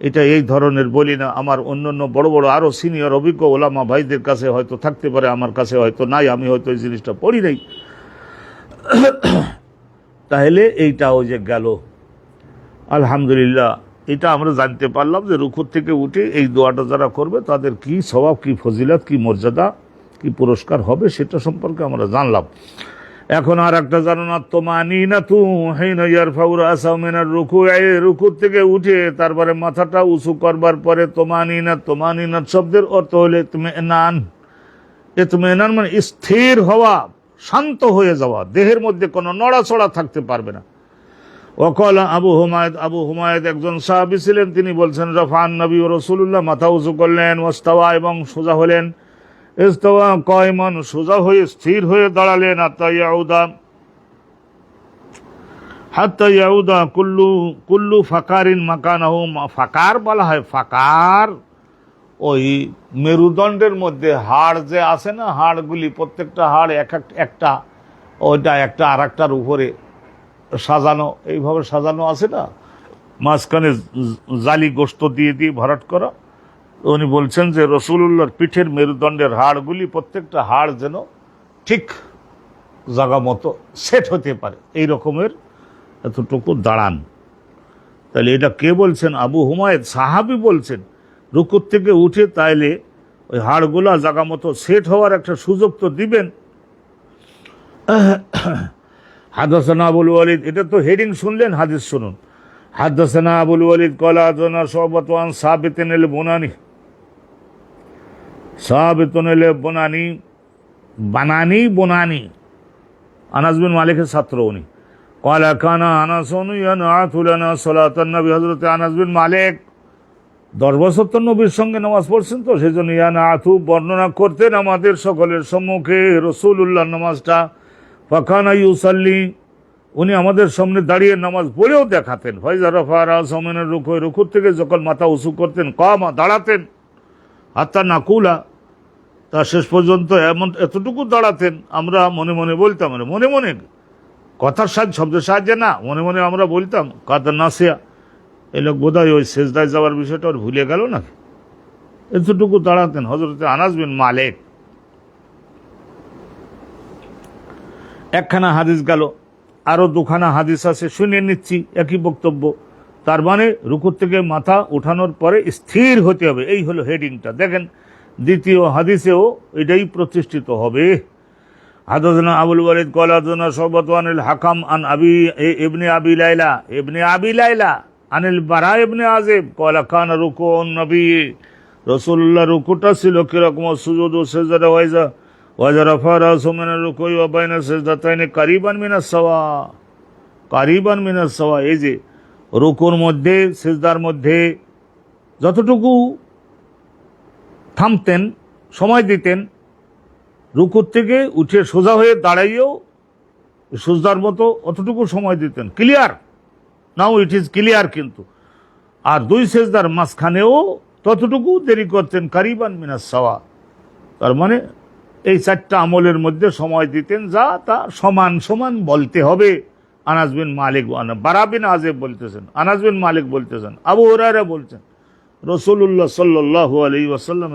এটা এই ধরনের বলি না। আমার অন্যান্য বড় বড় আরও সিনিয়র অভিজ্ঞ ওলামা ভাইদের কাছে হয়তো থাকতে পারে, আমার কাছে হয়তো নাই, আমি হয়তো এই জিনিসটা পড়ি নাই। তাহলে এইটা ওই যে গেল, আলহামদুলিল্লাহ, এটা আমরা জানতে পারলাম যে রুকুর থেকে উঠে এই দোয়াটা যারা করবে তাদের কি স্বভাব, কি ফজিলত, কি মর্যাদা, কি পুরস্কার হবে, সেটা সম্পর্কে আমরা জানলাম। এখন আর একটা জানো না, তুমানিনাতু হিনা ইয়ারফাউ রাসাহু মিনার রুকুই, রুকু থেকে উঠে তারপরে মাথাটা উঁচু করবার পরে তুমানিনাত শব্দের অর্থ হলো ইতমিনান। ইতমিনান মানে স্থির হওয়া, শান্ত হয়ে যাওয়া, দেহের মধ্যে কোনো নড়াচড়া থাকতে পারবে না। ওয়াকালা আবু হুমায়দ একজন সাহাবী ছিলেন, তিনি বলছেন রাফা'আন নবী ও রাসূলুল্লাহ, মাথা উঁচু করলেন, ওয়াস্তাওয়া এবং সোজা হলেন, ইস্তাওয়া কায়মান সোজা হয়ে স্থির হয়ে দাঁড়ালেন, হাত্তা ইয়াউদা কুল্লু ফাকারিন মাকানাহু। ফাকার বলা হয়, ফাকার ওই মেরুদণ্ডের মধ্যে হাড় যে আছে না, হাড়গুলি প্রত্যেকটা হাড় একটা ওইটা একটা আর একটার উপরে সাজানো, এইভাবে সাজানো আছে না, মাঝখানে জালি গোস্ত দিয়ে ভরাট করা। উনি বলছেন যে রাসূলুল্লাহর পিঠের মেরুদণ্ডের হাড়গুলি প্রত্যেকটা হাড় যেন ঠিক জায়গা মতো সেট হতে পারে, এই রকমের এতটুকু দাঁড়ান। তাহলে এটা কে বলছেন? আবু হুমায়দ সাহাবী বলছেন, রুকুর থেকে উঠে তাইলে ওই হাড়গুলা জায়গা মতো সেট হওয়ার একটা সুযোগ তো দিবেন। হাদাসানা আবুল ওয়ালিদ, এটা তো হেডিং শুনলেন, হাদিস শুনুন। হাদাসানা আবুল ওয়ালিদ ক্বালা হাদাসানা শু'বাতু আন সাবিতিন আল বুনানি, সাবিতুন আল বুনানি আনাস বিন মালিকের ছাত্র উনি। ক্বালা কানা আনাসুন ইয়ানআতু লানা সালাতান নবী, হযরত আনাস বিন মালিক 10 বছর তো নবীর সঙ্গে নামাজ পড়ছেন, তো সেই জন্য ইয়ানআতু বর্ণনা করতেন আমাদের সকলের সম্মুখে রাসূলুল্লাহর নামাজটা। ফাকানা ইউসাল্লি, উনি আমাদের সামনে দাঁড়িয়ে নামাজ পড়েও দেখাতেন। ফাইজা রাফা রাসাহু মিনার রুকুই, রুকুর থেকে যখন মাথা উঁচু করতেন, কামা দাঁড়াতেন, হাত্তা নাকুলা, তা শেষ পর্যন্ত এতটুকু দাঁড়াতেন আমরা মনে মনে বলতাম, মনে মনে কথার সাহায্য, শব্দের সাহায্যে না, মনে মনে আমরা বলতাম কাদ নাসিয়া, এই লোক বোধহয় ওই সেজদায় যাওয়ার বিষয়টা ওর ভুলে গেল না, এতটুকু দাঁড়াতেন হযরত আনাস বিন মালিক। একখানা হাদিস গেল, আরো দুখানা হাদিস আছে, শুনে নিচ্ছি একই বক্তব্য। তার মানে রুকুর থেকে মাথা উঠানোর পরে স্থির হতে হবে, এই হলো হেডিংটা। দেখেন দ্বিতীয় হাদিসেও এটাই প্রতিষ্ঠিত হবে। হাদাসানা আবুল ওয়ালিদ ক্বালা হাদাসানা শু'বাতু আনিল হাকাম আন ইবনে আবি লাইলা আনিল বারা ইবনে আযিব ক্বালা কানা রুকুউন নবী, রাসূলুল্লাহ রুকুটা ছিল কিরকম, সুজুদু সিজদা ওয়াজা রাফা রাসাহু মিনার রুকুই ওয়া বাইনা সিজদাতাইনি কারিবান মিনাস সাওয়া, এই যে রুকুর মধ্যে সিজদার মধ্যে যতটুকু থামতেন, সময় দিতেন, রুকুর থেকে উঠে সোজা হয়ে দাঁড়াইয়েও সিজদার মতো অতটুকু সময় দিতেন। Clear? Now it is clear. কিন্তু আর দুই সিজদার মাঝখানেও ততটুকু দেরি করতেন, কারিবান মিনাস সাওয়া। তার মানে এই 4টা আমলের মধ্যে সময় দিতেন, যা তা সমান সমান বলতে হবে। আনাস বিন মালিক, বারা বিন আযিব বলতেছেন, আনাস বিন মালিক বলতেছেন, আবু হুরায়রা বলছেন, রাসূলুল্লাহ সাল্লাল্লাহু আলাইহি ওয়াসাল্লাম।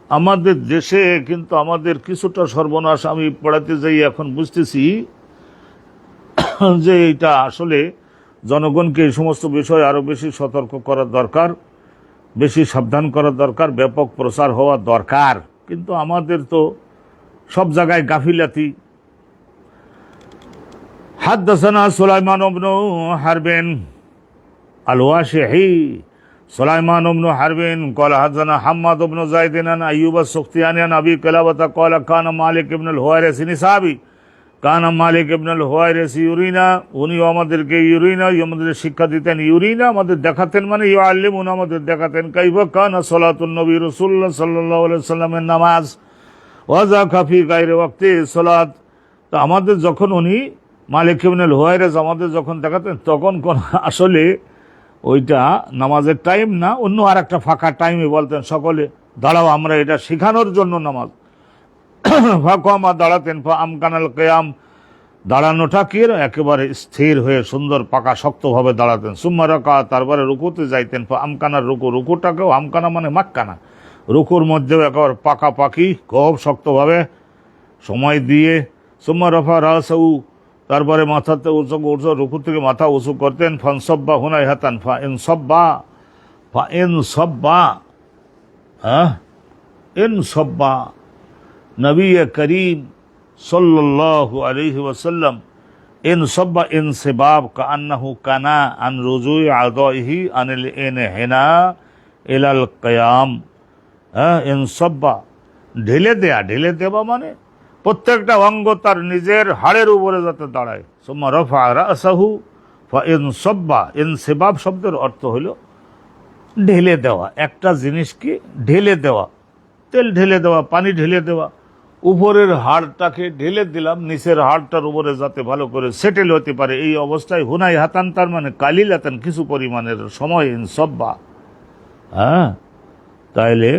আমাদের দেশে কিন্তু আমাদের কিছুটা সর্বনাশ আমি পড়াতে যাই, এখন বুঝতেছি যে এটা আসলে জনগণকে এই সমস্ত বিষয় আরো বেশি সতর্ক করা দরকার, বেশি সাবধান করা দরকার, ব্যাপক প্রচার হওয়া দরকার। কিন্তু আমাদের তো সব জায়গায় গাফিলাতি। হাদাসানা সুলাইমান ইবনে হারবিন আল-ওয়াশিহি, সুলাইমান ইবনে হারবিন ক্বালা হাদাসানা হাম্মাদ ইবনে যায়েদ আন আইয়ুব আস-সুখতিয়ানি আন আবি কিলাবাতা ক্বালা কানা মালিক ইবনে আল-হুওয়াইরিস নিসাবি, কানা মালিক ইবনে আল-হুওয়াইরিস ইউরিনা, উনি আমাদেরকে আমাদের শিক্ষা দিতেন, ইউরিনা আমাদের দেখাতেন, মানে ইউআল্লিমুনা আমাদের দেখাতেন, কাইফা কানা সালাতুন নবী রাসূলুল্লাহ সাল্লাল্লাহু আলাইহি ওয়াসাল্লামের নামাজ, ওয়াজা কাফি গায়রে ওয়াক্তি সালাত। তো আমাদের যখন উনি মালিক ইবনে আল-হুওয়াইরিস আমাদের যখন দেখাতেন, তখন কোন আসলে ওইটা নামাজের টাইম না, অন্য আর একটা ফাঁকা টাইমে বলতেন, সকলে দাঁড়াও আমরা এটা শেখানোর জন্য নামাজ। ফাঁকা দাঁড়াতেন, আমকানাল কিয়াম, দাঁড়ানোটা কি একেবারে স্থির হয়ে সুন্দর পাকা শক্তভাবে দাঁড়াতেন। সুম্মা রাকা, তারপরে রুকুতে যাইতেন, আমকানার রুকুটাকেও আমকানা মানে মাক্কানা, রুকুর মধ্যেও একেবারে পাকাপাকি খুব শক্তভাবে সময় দিয়ে। সুম্মা রাফা রাসাহু, তারপরে মাথাতে উঁচু রুকু থেকে মাথা উঁচু করতেন। ফানসাব্বা হুনাইহাতান, ইনসাব্বা নবী করিম সাল্লাল্লাহু আলাইহি ওয়াসাল্লাম ইনসাব্বা ইনসিবাব কাআন্নাহু কানা আন রুজুই আদাইহি আনিল ইনহিনা ইলাল কিয়াম। ইনসাব্বা ঢেলে দেওয়া মানে প্রত্যেকটা অঙ্গ তার নিজের হাড়ের উপরে যাতে দাঁড়ায়। সুম্মা রাফা রাসাহু ফা ইনসাব্বা, ইনসিবাব শব্দের অর্থ হলো ঢেলে দেওয়া, একটা জিনিসকে ঢেলে দেওয়া, তেল ঢেলে দেওয়া, পানি ঢেলে দেওয়া। উপরের হাড়টাকে ঢেলে দিলাম নিচের হাড়টার উপরে যাতে ভালো করে সেটেল হতে পারে, এই অবস্থায় হুনাই হাতান তার মানে কালিলাতান কিছু পরিমাণের সময় ইনসাব্বা। তাইলে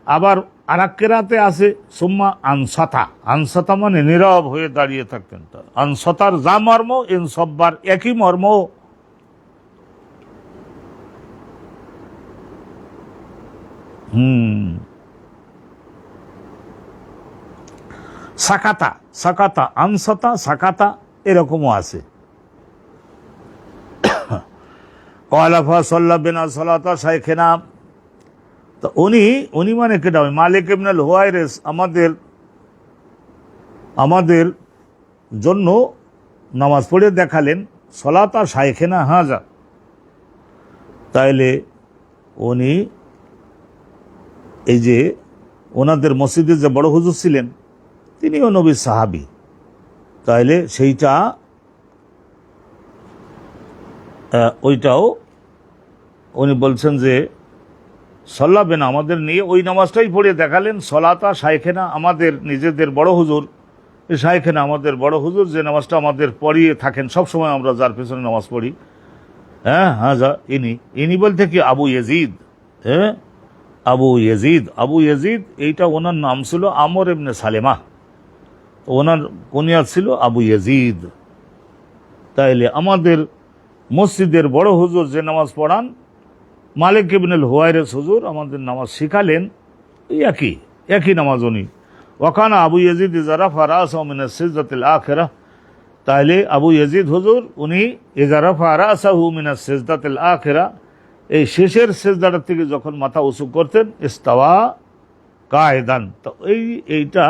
আবার আরাক্কেরাতে আছে সুম্মা আনসাতা, আনসাতা মানে নীরব হয়ে দাঁড়িয়ে থাকতেন। তার আনসাতার যা মর্ম ইনসাব্বার একই মর্ম। সাকাতা, সাকাতা, আনসাতা, সাকাতা এরকমও আছে। কয়লাফা সাল্লা বিনা সালাতা শাইখেনা, তো উনি মানে কেটা মালিক ইবনুল হুয়াইরিস আমাদের জন্য নামাজ পড়ে দেখালেন সলাতা শাইখেনা হাজা। তাইলে উনি এই যে ওনাদের মসজিদের যে বড় হুজুর ছিলেন তিনিও নবীর সাহাবী। তাইলে সেইটা ওইটাও উনি বলছেন যে সাল্লাবেন আমাদের নিয়ে ওই নামাজটাই পড়ে দেখালেন সলাতা শাইখেনা, আমাদের নিজেদের বড় হুজুর। শাইখেনা আমাদের বড় হুজুর যে নামাজটা আমাদের পড়িয়ে থাকেন সবসময়, আমরা যার পেছনে নামাজ পড়ি। যা ইনি বলতে কি আবু ইয়াজিদ। আবু ইয়াজিদ এইটা ওনার নাম ছিল আমর ইবনে সালেমা, ওনার কুনিয়াত ছিল আবু ইয়াজিদ। তাইলে আমাদের মসজিদের বড় হুজুর যে নামাজ পড়ান মালিক ইবনুল হুয়াইরিস হুজুর আমাদের নামাজ শিখালেন, একই নামাজ উনি। ওয়াকানা আবু ইয়াজিদ ইযা রাফা রাসাহু মিনাস সিজদাতিল আখিরাহ, তাইলে আবু ইয়াজিদ হুজুর উনি ইযা রাফা রাসাহু মিনাস সিজদাতিল আখিরাহ, এই শেষের সিজদাটার থেকে যখন মাথা উঁচু করতেন ইস্তাওয়া কায়দান, তো এইটা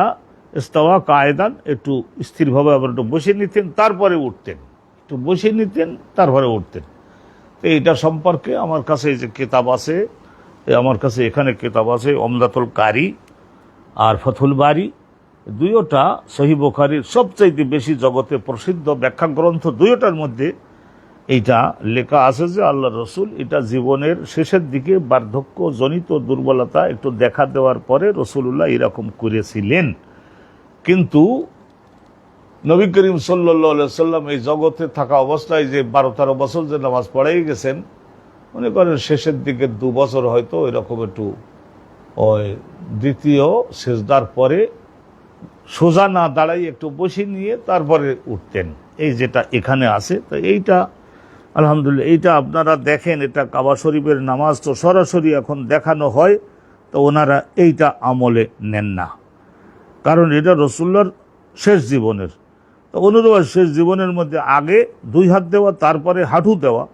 ইস্তাওয়া কায়দান একটু স্থিরভাবে আবার একটু বসে নিতেন তারপরে উঠতেন, একটু বসে নিতেন তারপরে উঠতেন। তো এইটা সম্পর্কে আমার কাছে এই যে কিতাব আছে, আমার কাছে এখানে কিতাব আছে ওমদাতুল কারি আর ফথুল বারি, দুইটা সহিহ বুখারীর সবচাইতে বেশি জগতে প্রসিদ্ধ ব্যাখ্যা গ্রন্থ, দুইটার মধ্যে এইটা লেখা আছে যে আল্লাহ রসুল এটা জীবনের শেষের দিকে বার্ধক্য জনিত দুর্বলতা একটু দেখা দেওয়ার পরে রসুলুল্লাহ এরকম করেছিলেন। কিন্তু নবী করিম সাল্লাল্লাহু আলাইহি সাল্লাম এই জগতে থাকা অবস্থায় যে 12-13 বছর যে নামাজ পড়াই গেছেন, মনে করেন শেষের দিকে 2 বছর হয়তো এরকম একটু ওই দ্বিতীয় সেজদার পরে সোজা না দাঁড়াই একটু বসে নিয়ে তারপরে উঠতেন, এই যেটা এখানে আছে। তো এইটা আলহামদুলিল্লাহ এইটা আপনারা দেখেন, এটা কাবা শরীফের নামাজ তো সরাসরি এখন দেখানো হয়, তো ওনারা এইটা আমলে নেন না, কারণ এটা রসুল্লাহর শেষ জীবনের। তো অনুরূপ শেষ জীবনের মধ্যে আগে 2 হাত দেওয়া তারপরে হাঁটু দেওয়া,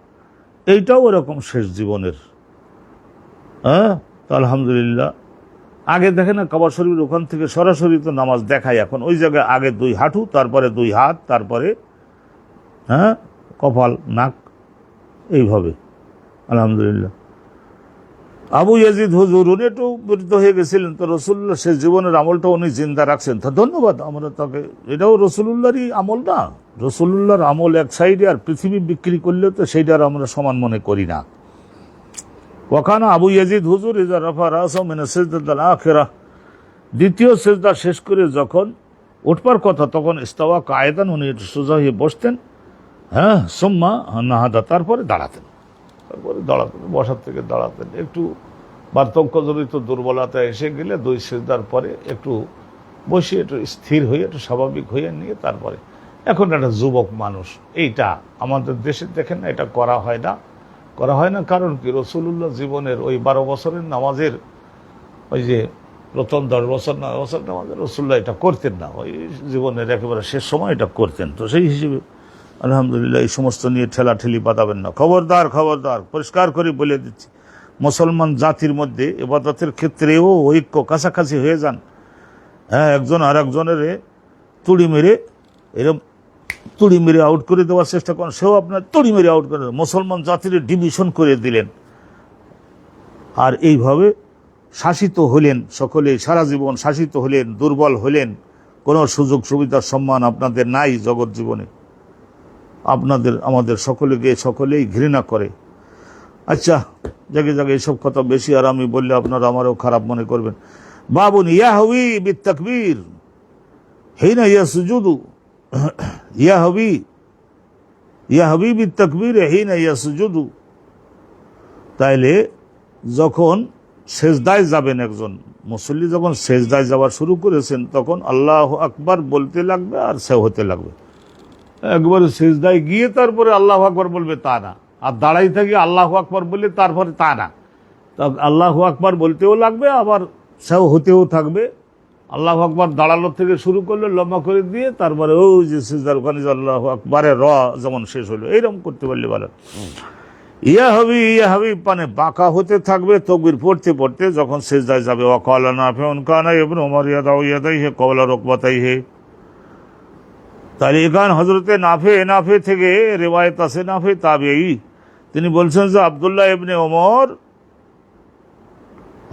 এইটাও এরকম শেষ জীবনের। তো আলহামদুলিল্লাহ আগে দেখেন না কাবা শরীফের ওখান থেকে সরাসরি তো নামাজ দেখায়, এখন ওই জায়গায় আগে 2 হাঁটু তারপরে 2 হাত তারপরে কপাল নাক, এইভাবে আলহামদুলিল্লাহ। আবু ইয়াজিদ হুজুর উনি একটু বৃদ্ধ হয়ে গেছিলেন, তো রসুল্লাহ শেষ জীবনের আমলটা উনি জিন্দা রাখছেন, তা ধন্যবাদ আমরা তাকে। এটাও রসুলুল্লাহরই আমল না, রসুলুল্লাহর আমল এক সাইডে, আর পৃথিবী বিক্রি করলেও তো সেইটার আমরা সমান মনে করি না। ওয়াকানা আবু ইয়াজিদ হুজুর ইযা রাফা রাসাহু মিনাস সিজদাতিল আখিরাহ, দ্বিতীয় সিজদা শেষ করে যখন উঠবার কথা তখন ইস্তাওয়া কায়দান, উনি সোজা হয়ে বসতেন। সুম্মা নাহাদা, তারপরে দাঁড়াতেন, বসার থেকে দাঁড়াতেন। একটু বার্ধক্যজনিত দুর্বলতা এসে গেলে 2 সিজদার পরে একটু বসে একটু স্থির হয়ে একটু স্বাভাবিক হয়ে নিয়ে তারপরে। এখন একটা যুবক মানুষ, এইটা আমাদের দেশে দেখেন না, এটা করা হয় না। কারণ কি, রসুলুল্লাহ জীবনের ওই 12 বছরের নামাজের ওই যে প্রথম 10 বছর নামাজের রসুল্লাহ এটা করতেন না, ওই জীবনের একেবারে শেষ সময় এটা করতেন। তো সেই হিসেবে আলহামদুলিল্লাহ এই সমস্ত নিয়ে ঠেলাঠেলি বাঁধাবেন না। খবরদার পরিষ্কার করে বলে দিচ্ছি, মুসলমান জাতির মধ্যে ইবাদতের ক্ষেত্রেও ঐক্য কাছাকাছি হয়ে যান। একজন আর একজনের তুড়ি মেরে এরকম তুড়ি মেরে আউট করে দেওয়ার চেষ্টা করেন, সেও আপনার তুড়ি মেরে আউট করে দেন, মুসলমান জাতির ডিভিশন করে দিলেন। আর এইভাবে শাসিত হলেন সকলেই, সারা জীবন শাসিত হলেন, দুর্বল হলেন, কোনো সুযোগ সুবিধার সম্মান আপনাদের নাই জগৎ জীবনে, আপনাদের আমাদের সকলেই ঘৃণা করে। আচ্ছা, জাগে জাগে এইসব কথা বেশি আর আমি বললে আপনারা আমারও খারাপ মনে করবেন। বাবুন ইয়াহবি বিত্তাকবীর হিনা ইয়াসজুদু, ইয়াহবি বিত্তাকবীর হিনা ইয়াসজুদু। তাইলে যখন সেজদায় যাবেন, একজন মুসল্লি যখন সেজদায় যাওয়া শুরু করেছেন, তখন আল্লাহু আকবার বলতে লাগবে আর সে হতে লাগবে। একবার সেজদায় গিয়ে তারপরে আল্লাহু আকবার বলবে তা না, আর দাঁড়াই থেকে আল্লাহু আকবার বললে তারপরে তা না, তা আল্লাহু আকবার বলতেও লাগবে আবার সেও হতেও থাকবে। আল্লাহু আকবার দাঁড়ালো থেকে শুরু করলে লম্বা করে দিয়ে তারপরে ওই যে সেজদার ওখানে আল্লাহু আকবারে যেমন শেষ হলো, এইরকম করতে পারলে ভালো। ইয়াহবি মানে বাঁকা হতে থাকবে তাকবীর পড়তে পড়তে যখন সেজদায় যাবে। ওয়াকালা নাফিউন কানা ইবনে উমর ইয়াদাউ ইয়াদাইহি ক্বাবলা রুকবাতাইহি। তাহলে এখান হযরতে নাফে থেকে রিওয়ায়াত আছে, নাফে তাবেঈ, তিনি বলছেন যে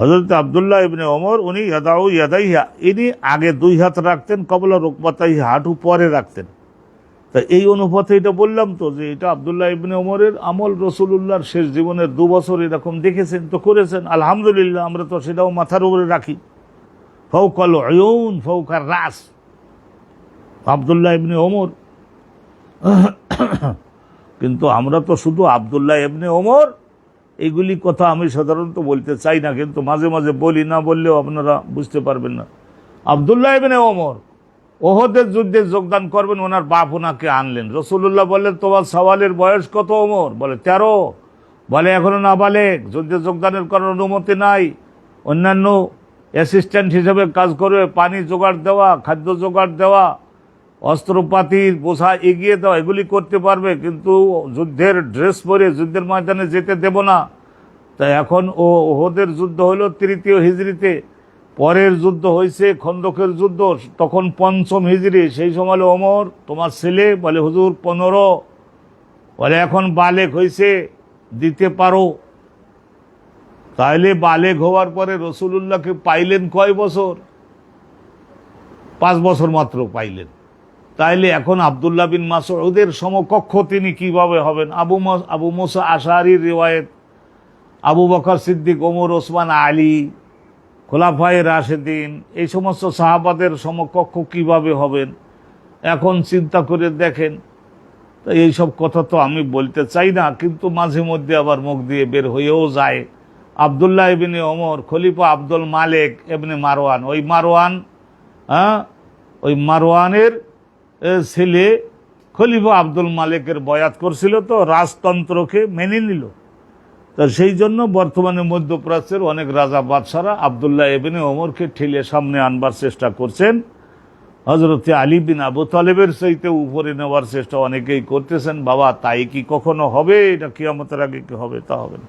হযরত আব্দুল্লাহ ইবনে ওমর উনি ইয়াদাউ ইয়াদাইহি, ইনি আগে দুই হাত রাখতেন, ক্বাবলা রুকবাতাইহি হাঁটু পরে রাখতেন। তা এই অনুপাতে এটা বললাম তো যে এটা আব্দুল্লাহ ইবনে ওমরের আমল, রাসূলুল্লাহর শেষ জীবনের 2 বছর এরকম দেখেছেন তো করেছেন, আলহামদুলিল্লাহ, আমরা তো সেটাও মাথার উপরে রাখি। ফাওকাল উয়ুন ফাওকার রাস, আব্দুল্লাহ ইবনে ওমর। কিন্তু আমরা তো শুধু আব্দুল্লাহ ইবনে ওমর এইগুলি কথা আমি সাধারণত বলতে চাই না, কিন্তু মাঝে মাঝে বলি, না বললেও আপনারা বুঝতে পারবেন না। আব্দুল্লাহ ইবনে ওমর ওহদের যুদ্ধে যোগদান করবেন, ওনার বাপ ওনাকে আনলেন। রাসূলুল্লাহ বললেন তোমার সওয়ালের বয়স কত ওমর? বলে 13। বলে এখনো নাবালেগ, যুদ্ধে যোগদানের কোনো অনুমতি নাই। অন্যান্য অ্যাসিস্ট্যান্ট হিসেবে কাজ করবে, পানি জোগাড় দেওয়া, খাদ্য জোগাড় দেওয়া, অস্ত্রপাতির বোঝা এগিয়ে দেওয়া, এগুলি করতে পারবে, কিন্তু যুদ্ধের ড্রেস পরে যুদ্ধের ময়দানে যেতে দেব না। তাই এখন ওহদের যুদ্ধ হলো 3য় হিজরিতে, পরের যুদ্ধ হয়েছে খন্দকের যুদ্ধ, তখন 5ম হিজরি। সেই সময় ওমর তোমার ছেলে? বলে হুজুর 15। বলে এখন বালেগ হয়েছে, দিতে পারো। তাইলে বালেগ হওয়ার পরে রাসূলুল্লাহকে পাইলেন কয় বছর? 5 বছর মাত্র পাইলেন। তাইলে এখন আব্দুল্লাহ বিন মাসউদের সমকক্ষ তিনি কিভাবে হবেন? আবু মুসা আশআরীর রিওয়ায়াত, আবু বকর সিদ্দিক, ওমর, ওসমান, আলী, খোলাফায়ে রাশেদিন, এই সমস্ত সাহাবাদের সমকক্ষ কিভাবে হবেন? এখন চিন্তা করে দেখেন। তো এইসব কথা তো আমি বলতে চাই না, কিন্তু মাঝে মধ্যে আবার মুখ দিয়ে বের হয়েও যায়। আব্দুল্লাহ ইবনে ওমর খলিফা আব্দুল মালিক ইবনে মারওয়ান, ওই মারওয়ানের ছেলে খলিফা আব্দুল মালিকের বয়াত করছিল, তো রাজতন্ত্রকে মেনে নিল। তা সেই জন্য বর্তমানে মধ্যপ্রাচ্যের অনেক রাজা বাদশারা আব্দুল্লাহ ইবনে ওমরকে ঠেলে সামনে আনবার চেষ্টা করছেন। হযরতে আলী বিন আবু তালেবের চাইতে উপরে নেওয়ার চেষ্টা অনেকেই করতেছেন। বাবা, তাই কি কখনো হবে? এটা কিয়ামতের আগে কি হবে? তা হবে না।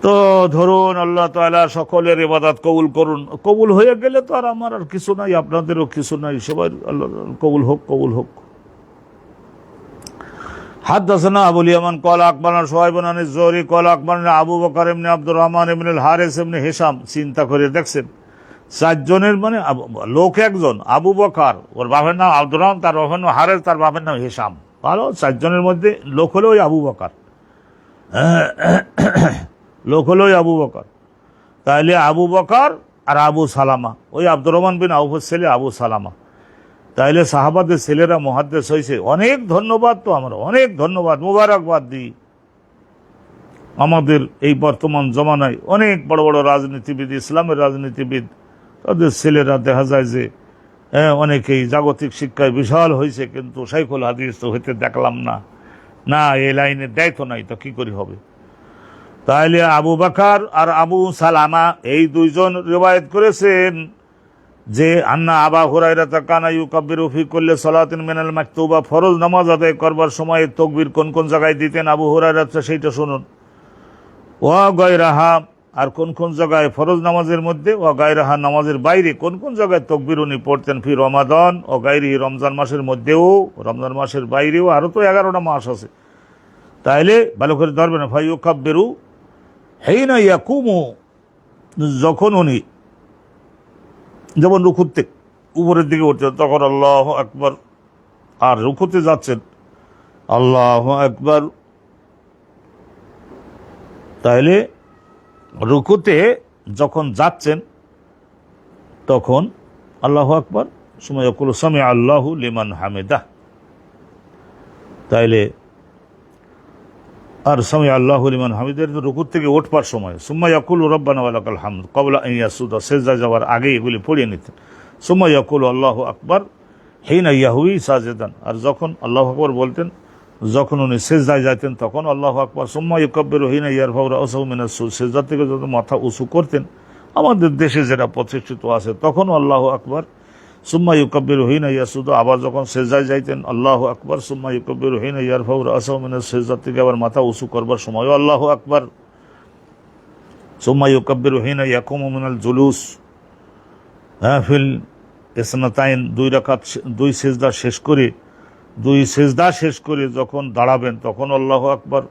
তো ধরুন আল্লাহ তাআলা সকলের ইবাদত কবুল করুন। কবুল হয়ে গেলে তো আর আমার আর কিছু নাই, আপনাদেরও কিছু নাই, সবাই আল্লাহ কবুল হোক, কবুল হোক। হাদাসানা আবুল ইয়ামান ক্বালা আকবারনা শুআইবুন আন আয-যুহরি ক্বালা আকবারনা আবু বকর ইবনে আব্দুর রহমান ইবনে আল হারিস ইবনে হিশাম। চিন্তা করে দেখছেন, 4 জনের মানে লোক একজন, আবু বকর, ওর বাবার নাম আব্দুর রহমান, তার বাবার নাম হারিস, তার বাবার নাম হিশাম। ভালো, 4 জনের মধ্যে লোক হলো ওই আবু বকর, লোক হলো ওই আবু বকর। তাহলে আবু বকর আর আবু সালামা, ওই আব্দুর রহমান বিন আউফের ছেলে আবু সালামা। তাইলে সাহাবাদের ছেলেরা মুহাদ্দিস হয়েছে। অনেক ধন্যবাদ, তো আমরা অনেক ধন্যবাদ, মুবারকবাদ দিই। আমাদের এই বর্তমান জমানায় অনেক বড় বড় রাজনীতিবিদ, ইসলামের রাজনীতিবিদ, তাদের ছেলেরা দেখা যায় যে অনেকেই জাগতিক শিক্ষায় বিশাল হয়েছে, কিন্তু শাইখুল হাদিস তো হইতে দেখলাম না। না, এই লাইনে দেয় তো নাই, তো কি করে হবে? তাহলে আবু বকর আর আবু সালামা এই 2 জন রিওয়ায়াত করেছেন যে আন্না আবা হুরায়রা কানা ইউকাব্বিরু ফি কুল্লি সালাতিন মিনাল মাকতুবা, ফরজ নামাজ আদায় করবার সময় তাকবীর কোন কোন জায়গায় দিতেন আবু হুরায়রা, সেইটা শুনুন। ওয়া গায়রাহা, আর কোন কোন জায়গায় ফরজ নামাজের মধ্যে ও গায়রাহা নামাজের বাইরে কোন কোন জায়গায় তকবীর উনি পড়তেন ফি রমাদান ও গায়রি রমজান মাসের মধ্যেও রমজান মাসের বাইরেও আরও তো 11টা মাস আছে, তাইলে ভালো করে ধরবেন। ফাইয়ুকাব্বিরু হিনা ইয়াকুমু, যখন উনি যেমন রুকুতে উপরের দিকে উঠছেন তখন আল্লাহু আকবার, আর রুকুতে যাচ্ছেন আল্লাহু আকবার। তাইলে রুকুতে যখন যাচ্ছেন তখন আল্লাহু আকবার, সুম্মা ইয়াকুলু সামি আল্লাহু লিমান হামিদাহ, তাইলে আর সামি আল্লাহু লিমান হামিদের রুকুত থেকে উঠবার সময় সুম্মা ইয়াকুলু রব্বানা ওয়া লাকাল হামদ ক্বাবলা আন ইয়াসুদা, সিজদায় যাওয়ার আগে এগুলি পড়িয়ে নিতেন। সুম্মা ইয়াকুলু আল্লাহু আকবার হিনা ইয়াহুই সাজিদান, আর যখন আল্লাহু আকবার বলতেন যখন উনি সিজদায় যাইতেন তখন আল্লাহু আকবার। সুম্মা ইউকাব্বিরু হিনা ইয়ারফাউ রাসাহু মিনাস সুজুদ, সিজদা থেকে যখন মাথা উঁচু করতেন আমাদের দেশে যেটা প্রতিষ্ঠিত আছে তখন আল্লাহু আকবার। সুম্মা ইউকাব্বিরু হিনা ইয়াসুদু, আবার যখন সিজদায় যাইতেন আল্লাহু আকবার। সুম্মা ইউকাব্বিরু হিনা ইয়ারফাউ রাসাহু মিনাস সিজদা থেকে আবার মাথা উঁচু করবার সময়ও আল্লাহু আকবার। সুম্মা ইউকাব্বিরু হিনা ইয়াকুমু মিনাল জুলুস ফিল ইসনাতাইন, দুই রাকাত দুই সিজদা শেষ করে যখন দাঁড়াবেন তখন আল্লাহু আকবার।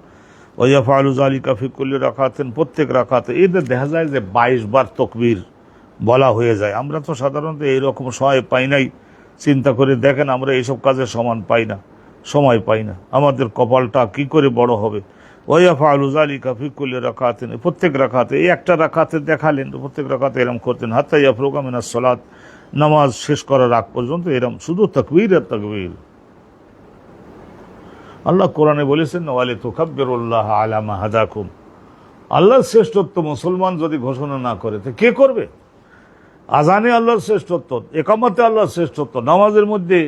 ওয়াইয়াফআলু যালিকা ফি কুল্লি রাকাতিন, প্রত্যেক রাকাতে। এদের দেখা যায় যে 22 বার তাকবীর বলা হয়ে যায়। আমরা তো সাধারণত এইরকম সময় পাই নাই। চিন্তা করে দেখেন, আমরা এইসব কাজে সময় পাই না। আমাদের কপালটা কি করে বড় হবে। ওয়াইয়াফআলু যালিকা ফি কুল্লি রাকাতিন, প্রত্যেক রাকাতে, এই একটা রাকাতে দেখালেন, প্রত্যেক রাকাতে এরম করতেন। হাত্তা ইয়াফরুগা মিনাস সালাত, নামাজ শেষ করার আগ পর্যন্ত এরম শুধু তাকবীর আর তাকবীর। আল্লাহ কোরআনে বলেছেন ওয়ালি তুকাব্বিরুল্লাহ আলা মা হাদাকুম, আল্লাহর শ্রেষ্ঠত্ব মুসলমান যদি ঘোষণা না করে তো কে করবে? আজানে আল্লাহর শ্রেষ্ঠত্ব, ইকামতে আল্লাহর শ্রেষ্ঠত্ব, নামাজের মধ্যে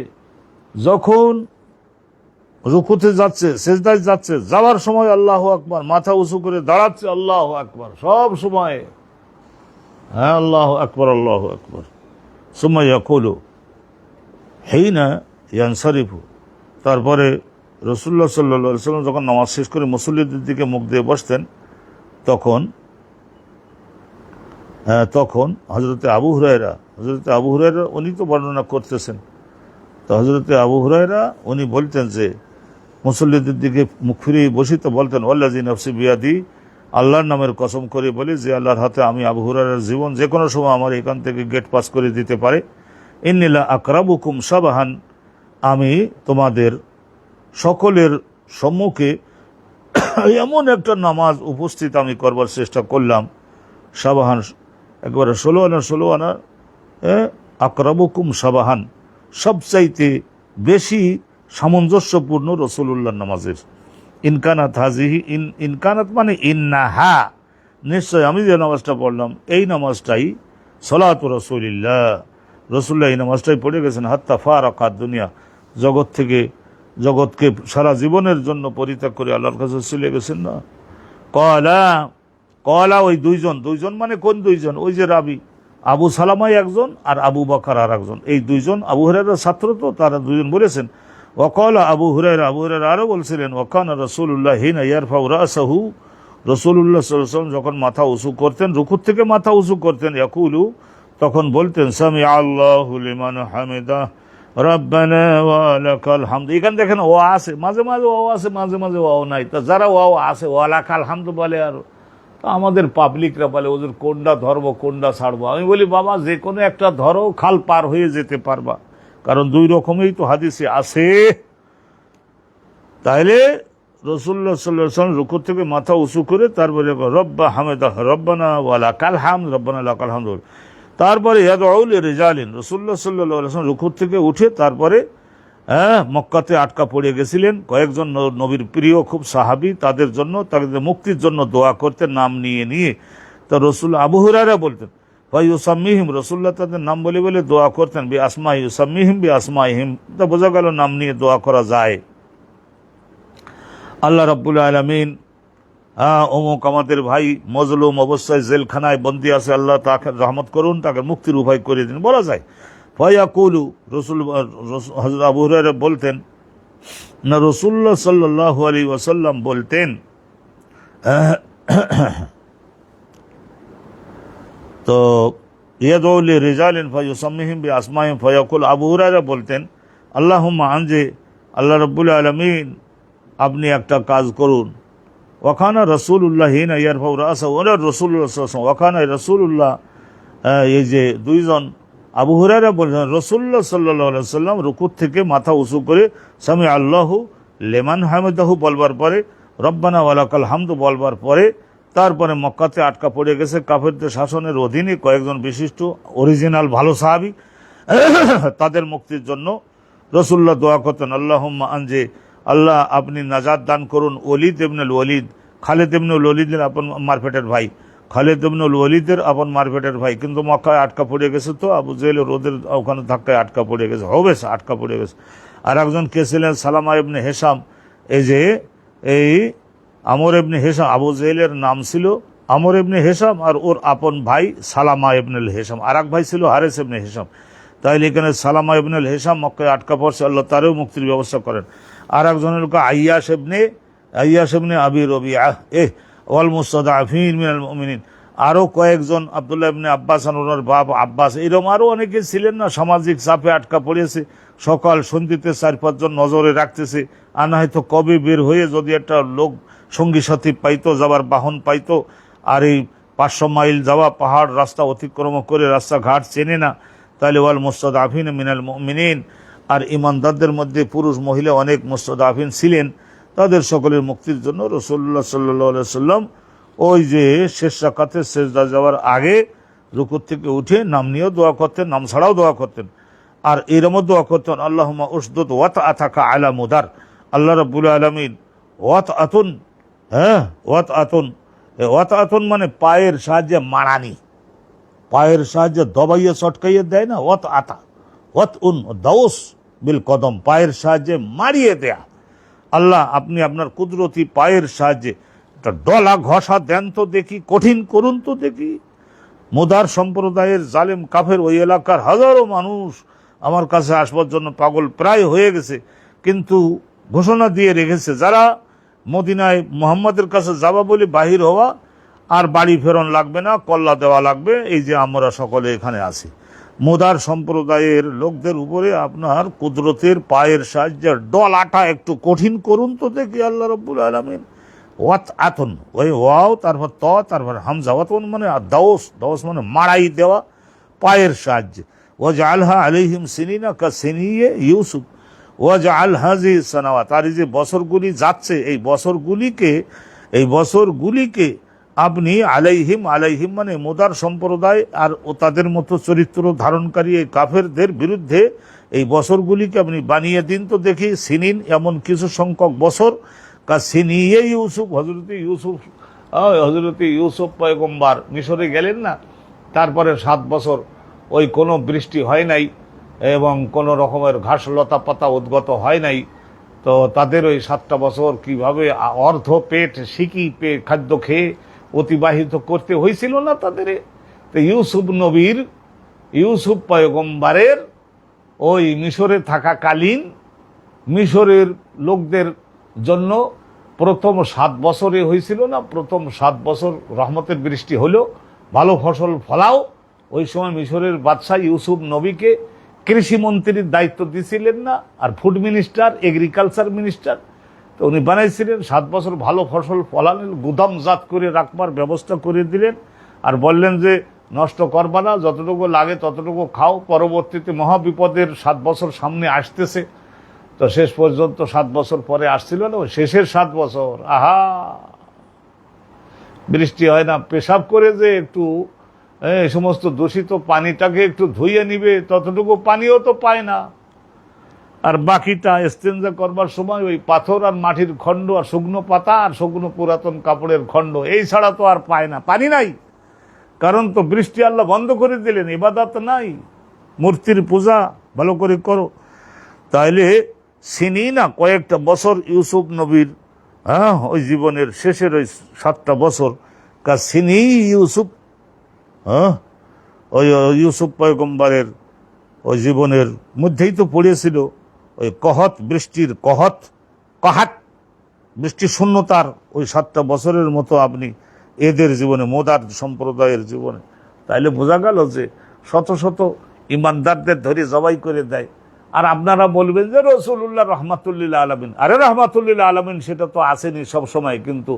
যখন রুকুতে যাচ্ছে, সিজদায় যাচ্ছে, যাওয়ার সময় আল্লাহু আকবার, মাথা উঁচু করে দাঁড়াচ্ছে আল্লাহু আকবার, সব সময় হ্যাঁ আল্লাহু আকবার আল্লাহু আকবার। সুম্মা ইয়াকুলু হিনা ইয়ানসারিফু, তারপরে রাসূলুল্লাহ সাল্লাল্লাহু আলাইহি ওয়াসাল্লাম যখন নামাজ শেষ করে মুসল্লিদের দিকে মুখ দিয়ে বসতেন তখন হযরতে আবু হুরায়রা উনি তো বর্ণনা করতেছেন। তো হযরতে আবু হুরায়রা উনি বলতেন যে মুসল্লিদের দিকে মুখ ফিরিয়ে বসিত বলতেন ওয়াল্লাযী নাফসি বিয়াদি, আল্লাহর নামের কসম করে বলি যে আল্লাহর হাতে আমি আবু হুরায়রার জীবন যে কোনো সময় আমার এখান থেকে গেট পাস করে দিতে পারে। ইন্নী লা আকরাবুকুম সাবাহান, আমি তোমাদের সকলের সম্মুখে এমন একটা নামাজ উপস্থিত আমি করবার চেষ্টা করলাম, সাবাহান একবারে 16 আনা আকরাবুকুম সাবাহান, সবচাইতে বেশি সামঞ্জস্যপূর্ণ রাসূলুল্লাহর নামাজের। ইনকানাত হাজিহি, ইনকানাত মানে ইন্নাহা, নিশ্চয় আমি যে নামাজটা পড়লাম এই নামাজটাই সলাতু রাসূলিল্লাহ, রাসূলুল্লাহ এই নামাজটাই পড়ে গেছেন। হাত্তা ফারাকাত দুনিয়া, জগৎকে সারা জীবনের জন্য পরিত্যাগ করে আল্লাহর কাছে চলে গেছেন না। কলা ওই দুইজন মানে কোন দুইজন? ওই যে রাবি আবু সালামাই একজন আর আবু বকর আর একজন, এই দুইজন আবু হুরায়রার ছাত্র, তো তারা দুইজন বলেছেন। ওয়াকালা আবু হুরায়রা আরও বলছিলেন ওয়াকানা রাসূলুল্লাহ হিনা ইয়ারফাউ রাসাহু, রাসূলুল্লাহ সাল্লাল্লাহু আলাইহি ওয়াসাল্লাম যখন মাথা উঁচু করতেন, রুকুর থেকে মাথা উঁচু করতেন, ইয়াকুলু তখন বলতেন সামি আল্লাহু লিমান হামিদা রব্বানা ওয়া লাকাল হামদ। এখানে দেখেন ও আছে, মাঝে মাঝে ও আছে, মাঝে মাঝে ও নাই। তা যারা ও আছে ওয়া লাকাল হামদ বলে, আর আমাদের পাবলিকরা বলে ওদের কোনটা ধরবো কোনটা ছাড়বো। আমি বলি বাবা যে কোনো একটা ধরো, খাল পার হয়ে যেতে পারবা, কারণ দুই রকমেই তো হাদিসে আছে। তাইলে রাসূলুল্লাহ সাল্লাল্লাহু আলাইহি ওয়াসাল্লাম রুকু থেকে মাথা উঁচু করে তারপরে রব্বা হামিদা রব্বানা ওয়া লাকাল হামদ, রব্বানা লাকাল হামদ। তারপরে ইয়াদউ লিরিজালিন, রাসূলুল্লাহ সাল্লাল্লাহু আলাইহি ওয়াসাল্লাম রুকু থেকে উঠে তারপরে মক্কাতে আটকা পড়ে গেছিলেন কয়েকজন নবীর প্রিয় খুব সাহাবী, তাদের জন্য, তাদের মুক্তির জন্য দোয়া করতেন নাম নিয়ে। তা রাসূল আবু হুরায়রা বলতেন ফায়ুসাম্মিহিম, রাসূলুল্লাহ তাদের নাম বলে বলে দোয়া করতেন, বি আসমাই ইউসাম্মিহিম বি আসমাইহিম। তা বোঝা গেল নাম নিয়ে দোয়া করা যায়। আল্লাহ রাব্বুল আলামিন অমুক আমাদের ভাই মজলুম অবস্থায় জেলখানায় বন্দী আছে, আল্লাহ তাকে রহমত করুন, তাকে মুক্তির উপায় করে দিন, বলা যায়। ফায়াকুলু হযরত আবু হুরায়রা বলতেন না, রাসূলুল্লাহ সাল্লাল্লাহু আলাইহি ওয়াসাল্লাম বলতেন তো ইয়াদউলি রিজালিন ফায়ুসাম্মিহিম বিআসমাইহিম ফায়াকুল, আবু হুরায়রা বলতেন, আল্লাহুম্মা আনজি, আল্লাহ রাব্বুল আলামিন আপনি একটা কাজ করুন। ওয়াকানা রাসূলুল্লাহ হিনা ইয়ারফাউ রাসাহু, ওয়া রাসূলুল্লাহ সাল্লাল্লাহু আলাইহি ওয়াসাল্লাম, ওয়াকানা রাসূলুল্লাহ, এই যে দুইজন আবু হুরায়রা বলছেন রাসূলুল্লাহ সাল্লাল্লাহু আলাইহি ওয়াসাল্লাম রুকুর থেকে মাথা উঁচু করে সামি আল্লাহু লিমান হামিদাহু বলবার পরে, রব্বানা ওয়ালাকাল হামদু বলবার পরে, তারপরে মক্কাতে আটকা পড়ে গেছে কাফেরদের শাসনের অধীনে কয়েকজন বিশিষ্ট অরিজিনাল ভালো সাহাবী, তাদের মুক্তির জন্য রাসূলুল্লাহ দোয়া করতেন, আল্লাহুম্মা আনজি, আল্লাহ আপনি নাজাত দান করুন ওলিদ ইবনুল ওলিদ, খালিদ ইবনুল ওলিদের আপন মারপেটের ভাই, খালিদ ইবনুল ওলিদের আপন মারপেটের ভাই, কিন্তু মক্কায় আটকা পড়ে গেছে, তো আবু জেহেল রোদের ওখানে ধাক্কায় আটকা পড়ে গেছে, হবেস আটকা পড়ে গেছে। আর একজন কে ছিলেন সালামা ইবনে হেশাম, এই যে এই আমর ইবনে হেশাম, আবু জেহেলের নাম ছিল আমর ইবনে হেশাম, আর ওর আপন ভাই সালামা ইবনুল হেশাম, আর এক ভাই ছিল হারেস ইবনে হেশাম। তাইলে এখানে সালামা ইবনুল হেশাম মক্কায় আটকা পড়ছে, আল্লাহ তারও মুক্তির ব্যবস্থা করেন। আর একজনের লোক আইয়াশ ইবনে আবি রবিআহ ওয়াল মুস্তাদআফিন মিনাল মুমিনিন, আরও কয়েকজন, আব্দুল্লাহ ইবনে আব্বাস ওনার বাপ আব্বাস, এরকম আরও অনেকে ছিলেন না, সামাজিক চাপে আটকা পড়েছে। সকাল সন্ধিতে 4-5 জন নজরে রাখতেছে, আর না হয়তো কবে বের হয়ে যদি একটা লোক সঙ্গী সাথী পাইতো, যাবার বাহন পাইতো। আর এই 500 মাইল যাওয়া পাহাড় রাস্তা অতিক্রম করে রাস্তাঘাট চেনে না, তাহলে ওয়াল মুস্তাদআফিন মিনাল মুমিনিন, আর ইমানদারদের মধ্যে পুরুষ মহিলা অনেক মুস্তাদআফিন ছিলেন, তাদের সকলের মুক্তির জন্য রাসূলুল্লাহ সাল্লাল্লাহু আলাইহি ওয়াসাল্লাম ওই যে শেষ রাকাতে সেজদা যাওয়ার আগে রুকুর থেকে উঠে নাম নিয়েও দোয়া করতেন, নাম ছাড়াও দোয়া করতেন। আর এরমও দোয়া করতেন, আল্লাহুম্মা উশদুদ ওয়াতআতাকা আলা মুদার, আল্লাহ রাব্বুল আলামিন ওয়াতআতুন, ওয়াতআতুন মানে পায়ের সাহায্যে মারানি, পায়ের সাহায্যে দবাইয়ে চটকাইয়ে দেয় না, ওয়াতআতা, ওয়াতউন দাউস বিল কদম, পায়ের সাহায্যে মারিয়ে দেয়া। আল্লাহ আপনি আপনার কুদরতি পায়ের সাহায্যে একটা ডলা ঘষা দেন তো দেখি, কঠিন করুন তো দেখি। মুদার সম্প্রদায়ের জালেম কাফের ওই এলাকার হাজারো মানুষ আমার কাছে আসবার জন্য পাগল প্রায় হয়ে গেছে, কিন্তু ঘোষণা দিয়ে রেখেছে যারা মদিনায় মুহাম্মাদের কাছে যাবা বলে বাহির হওয়া, আর বাড়ি ফেরন লাগবে না, কল্লা দেওয়া লাগবে, এই যে আমরা সকলে এখানে আছি। মুদার সম্প্রদায়ের লোকদের উপরে আপনার কুদরতের পায়ের সাহায্যে ডলাটা একটু কঠিন করুন তো দেখি আল্লাহ রাব্বুল আলামিন। ওয়াতআতুন, ওই ওয়াও তারপর ত তারপর হামজা, ওয়াতুন মানে দাউস, দাউস মানে মারাই দেওয়া পায়ের সাহায্যে। ওয়াজআলহা আলাইহিম সিনিনা কা সিনিয়ে ইউসুফ ওয়াজআল হাযি সানাওয়াত, আর এই যে বছরগুলি যাচ্ছে এই বছরগুলিকে আপনি আলাইহিম মানে মুদার সম্প্রদায় আর ও তাদের মতো চরিত্র ধারণকারী এই কাফেরদের বিরুদ্ধে এই বছরগুলিকে আপনি বানিয়ে দিন তো দেখি, সিনিন এমন কিছু সংখ্যক বছর, কা সিনিয়ে ইউসুফ, হজরতে ইউসুফ পয়গম্বর মিশরে গেলেন না, তারপরে 7 বছর ওই কোনো বৃষ্টি হয় নাই এবং কোনো রকমের ঘাস লতা পাতা উদ্গত হয় নাই, তো তাদের ওই 7টা বছর কিভাবে অর্ধ পেট সিকি পেট খাদ্য খেয়ে অতিবাহিত করতে হয়েছিল না তাদের। তো ইউসুফ পয়গম্বরের ওই মিশরে থাকাকালীন মিশরের লোকদের জন্য প্রথম 7 বছরে হয়েছিল না, প্রথম 7 বছর রহমতের বৃষ্টি হলো, ভালো ফসল ফলাও। ওই সময় মিশরের বাদশাহ ইউসুফ নবীকে কৃষিমন্ত্রীর দায়িত্ব দিয়েছিলেন না, আর ফুড মিনিস্টার, এগ্রিকালচার মিনিস্টার, তো উনি বানাইছিলেন 7 বছর ভালো ফসল ফলালেন, গুদামজাত করে রাখবার ব্যবস্থা করে দিলেন, আর বললেন যে নষ্ট করবা না, যতটুকু লাগে ততটুকু খাও, পরবর্তীতে মহাবিপদের 7 বছর সামনে আসতেছে। তো শেষ পর্যন্ত 7 বছর পরে আসছিল না, শেষের 7 বছর আহা বৃষ্টি হয় না, পেশাব করে যে একটু এই সমস্ত দূষিত পানিটাকে একটু ধুইয়ে নিবে ততটুকু পানিও তো পায় না, আর বাকিটা ইস্তেঞ্জা করবার সময় ওই পাথর আর মাটির খণ্ড আর শুকনো পাতা আর শুকনো পুরাতন কাপড়ের খণ্ড, এই ছাড়া তো আর পায় না, পানি নাই। কারণ তো বৃষ্টি আল্লাহ বন্ধ করে দিলেন, ইবাদত নাই, মূর্তির পূজা ভালো করে করো। তাইলে সিনি না কয়েকটা বছর ইউসুফ নবীর, ওই জীবনের শেষের ওই 7টা বছর কা সিনি ইউসুফ, ওই ইউসুফ পয়গম্বরের ওই জীবনের মধ্যেই তো পড়েছিল ওই কহত বৃষ্টির, কাহাত বৃষ্টি শূন্যতার ওই 7টা বছরের মতো আপনি এদের জীবনে, মোদার সম্প্রদায়ের জীবনে তাইলে বোঝা গেল যে শত শত ইমানদারদের ধরে জবাই করে দেয়। আর আপনারা বলবেন যে রাসূলুল্লাহ রাহমাতুল্লিল আলামিন, আরে রাহমাতুল্লিল আলামিন সেটা তো আসেনি সব সময়, কিন্তু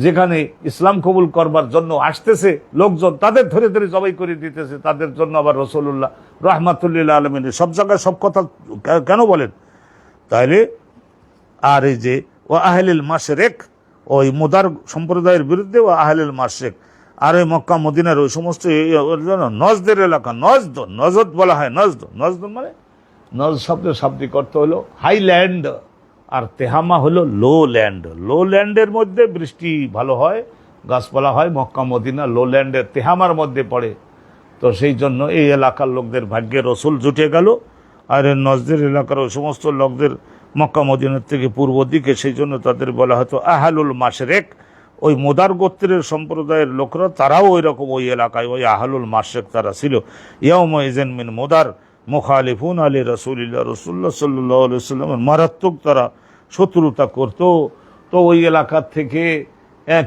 যেখানে ইসলাম কবুল করবার জন্য আসতেছে লোকজন, তাদের ধরে ধরে জবাই করে দিতেছে, তাদের জন্য আবার রাসূলুল্লাহ রাহমাতুল্লিল আলামিন সব জায়গায় সব কথা কেন বলেন? তাইলে আর এই যে ও আহলিল মাশরিক, ওই মুদার সম্প্রদায়ের বিরুদ্ধে ও আহলিল মাশরিক, আর ওই মক্কা মদিনার ওই সমস্ত নজদের এলাকা, নজদ বলা হয়, নজদ মানে নজ শব্দের শাব্দিক অর্থ হলো হাইল্যান্ড, আর তেহামা হলো লো ল্যান্ড। লো ল্যান্ডের মধ্যে বৃষ্টি ভালো হয়, গাছপালা হয়, মক্কা মদিনা লো ল্যান্ডের তেহামার মধ্যে পড়ে। তো সেই জন্য এই এলাকার লোকদের ভাগ্যে রসুল জুটে গেল, আর নজদের এলাকার ওই সমস্ত লোকদের মক্কা মদিনার থেকে পূর্ব দিকে, সেই জন্য তাদের বলা হতো আহলুল মাশরিক। ওই মোদার গোত্রের সম্প্রদায়ের লোকরা, তারাও ওই রকম ওই এলাকায় ওই আহলুল মাশরিক তারা ছিল। ইয়াউমা ইযান মিন মুদার মুখালিফুন আলী রাসূলিল্লাহ, রাসূলুল্লাহ সাল্লাল্লাহু আলাইহি ওয়াসাল্লামের মারাত্মক তারা শত্রুতা করত। তো ওই এলাকার থেকে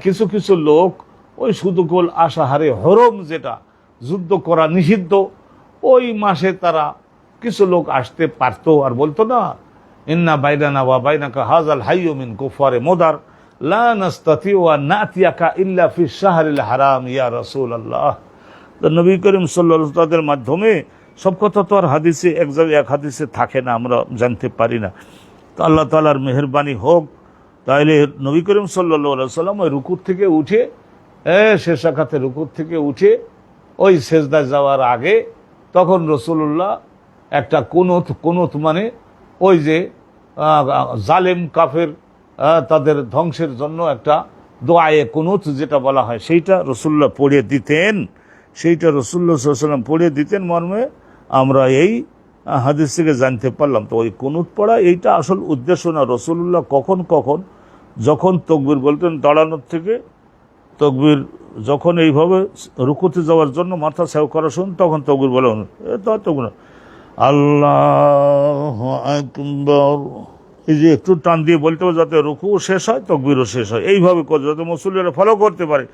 কিছু কিছু লোক ওই সুদুকুল আশাহারে হরম, যেটা যুদ্ধ করা নিষিদ্ধ, ওই মাসে তারা কিছু লোক আসতে পারতো আর বলতো না, ইন্না বাইনানা ওয়া বাইনাকা হাযাল হাইয়্যু মিন কুফারে মুদার লা নাস্তাতিউ আন নাতিয়াকা ইল্লা ফি শাহরিল হারাম ইয়া রাসূলুল্লাহ। তো নবী করিম সাল্লাল্লাহু আলাইহি ওয়াসাল্লাম তাদের মাধ্যমে সব কথা তো আর হাদিসে এক জায়গায় এক হাদিসে থাকে না, আমরা জানতে পারি না। তো আল্লাহ তাআলার মেহেরবানি হোক। তাইলে নবী করিম সাল্লাল্লাহু আলাইহি ওয়াসাল্লাম ওই রুকুর থেকে উঠে, শেষ রাকাতে রুকুর থেকে উঠে ওই সেজদায় যাওয়ার আগে তখন রাসূলুল্লাহ একটা কুনুত মানে ওই যে জালেম কাফের তাদের ধ্বংসের জন্য একটা দোয়ায়ে কুনুত যেটা বলা হয়, সেইটা রাসূলুল্লাহ পড়ে দিতেন। সেইটা রাসূলুল্লাহ সাল্লাল্লাহু আলাইহি ওয়াসাল্লাম পড়ে দিতেন মর্মে আমরা এই হাদিস থেকে জানতে পারলাম। তো ওই কুনুত পড়া এইটা আসল উদ্দেশ্য না। রাসূলুল্লাহ কখন কখন যখন তকবীর বলতেন দাঁড়ানোর থেকে, তকবীর যখন এইভাবে রুকুতে যাওয়ার জন্য মাথা সেও করা শুন, তখন তকবীর বলেন তকবীর আল্লাহু আকবার, এই যে একটু টান দিয়ে বলতে হবে যাতে রুকুও শেষ হয় তকবীরও শেষ হয়, এইভাবে করে যাতে মুসল্লিরা ফলো করতে পারে।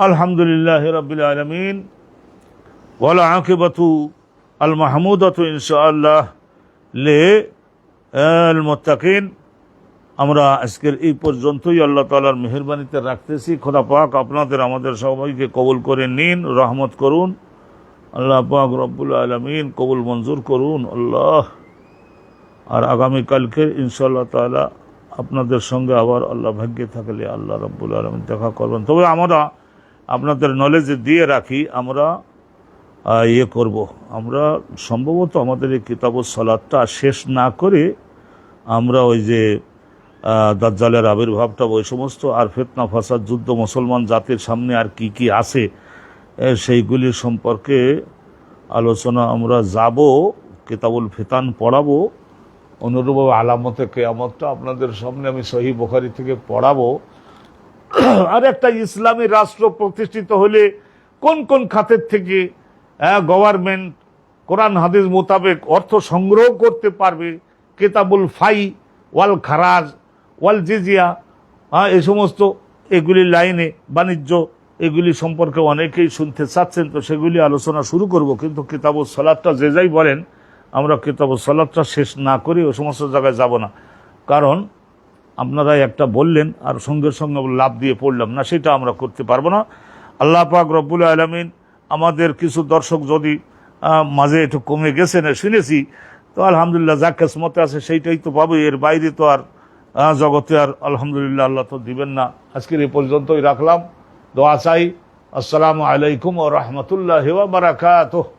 আলহামদুলিল্লাহি রাব্বিল আলামিন ওয়াল আকিবাতু আল মাহমুদাতু ইনশাআল্লাহ লিল মুত্তাকিন। আমরা আজকের এই পর্যন্তই আল্লাহ তাআলার মেহেরবানিতে রাখতেছি। খোদা পাক আপনাদের আমাদের সবাইকে কবুল করে নিন, রহমত করুন। আল্লাহ পাক রব্বুল আলামিন কবুল মঞ্জুর করুন আল্লাহ। আর আগামীকালকে ইনশাআল্লাহ তাআলা আপনাদের সঙ্গে আবার আল্লাহ ভাগ্যে থাকলে আল্লাহ রব্বুল আলামিন দেখা করবেন। তবে আমরা আপনাদের নলেজে দিয়ে রাখি, আমরা করব, আমরা সম্ভবত আমাদের এই কিতাবুস সালাতটা শেষ না করে আমরা ওই যে দাজ্জালের আবির্ভাবটা, ওই সমস্ত আর ফিতনা ফাসাদ যুদ্ধ মুসলমান জাতির সামনে আর কি কি আছে সেইগুলি সম্পর্কে আলোচনা আমরা যাব, কিতাবুল ফিতান পড়াবো। অনুরূপভাবে আলামতে কিয়ামতটা আপনাদের সামনে আমি সহিহ বুখারী থেকে পড়াবো। আর একটা ইসলামী রাষ্ট্র প্রতিষ্ঠিত হলে কোন কোন খাতের থেকে গভর্নমেন্ট কোরআন হাদিস মোতাবেক অর্থ সংগ্রহ করতে পারবে, কিতাবুল ফাই ওয়াল খারাজ ওয়াল জিজিয়া, এই সমস্ত এগুলি লাইনে বাণিজ্য এগুলি সম্পর্কে অনেকেই শুনতে চাচ্ছেন। তো সেগুলি আলোচনা শুরু করব, কিন্তু কিতাবুস সালাতটা যে যাই বলেন আমরা কিতাবুস সালাতটা শেষ না করে ওই সমস্ত জায়গায় যাব না। কারণ আপনারা একটা বললেন আর সঙ্গে সঙ্গে লাভ দিয়ে পড়লাম না, সেটা আমরা করতে পারবো না। আল্লাহ পাক রব্বুল আলামিন আমাদের কিছু দর্শক যদি মাঝে একটু কমে গেছে না শুনেছি, তো আলহামদুলিল্লাহ যা কিসমতে আছে সেইটাই তো পাবো, এর বাইরে তো আর জগতে আর আলহামদুলিল্লাহ আল্লাহ তো দিবেন না। আজকের এই পর্যন্তই রাখলাম, দোয়া চাই। আসসালামু আলাইকুম ওয়া রাহমাতুল্লাহি ওয়া বারাকাতুহু।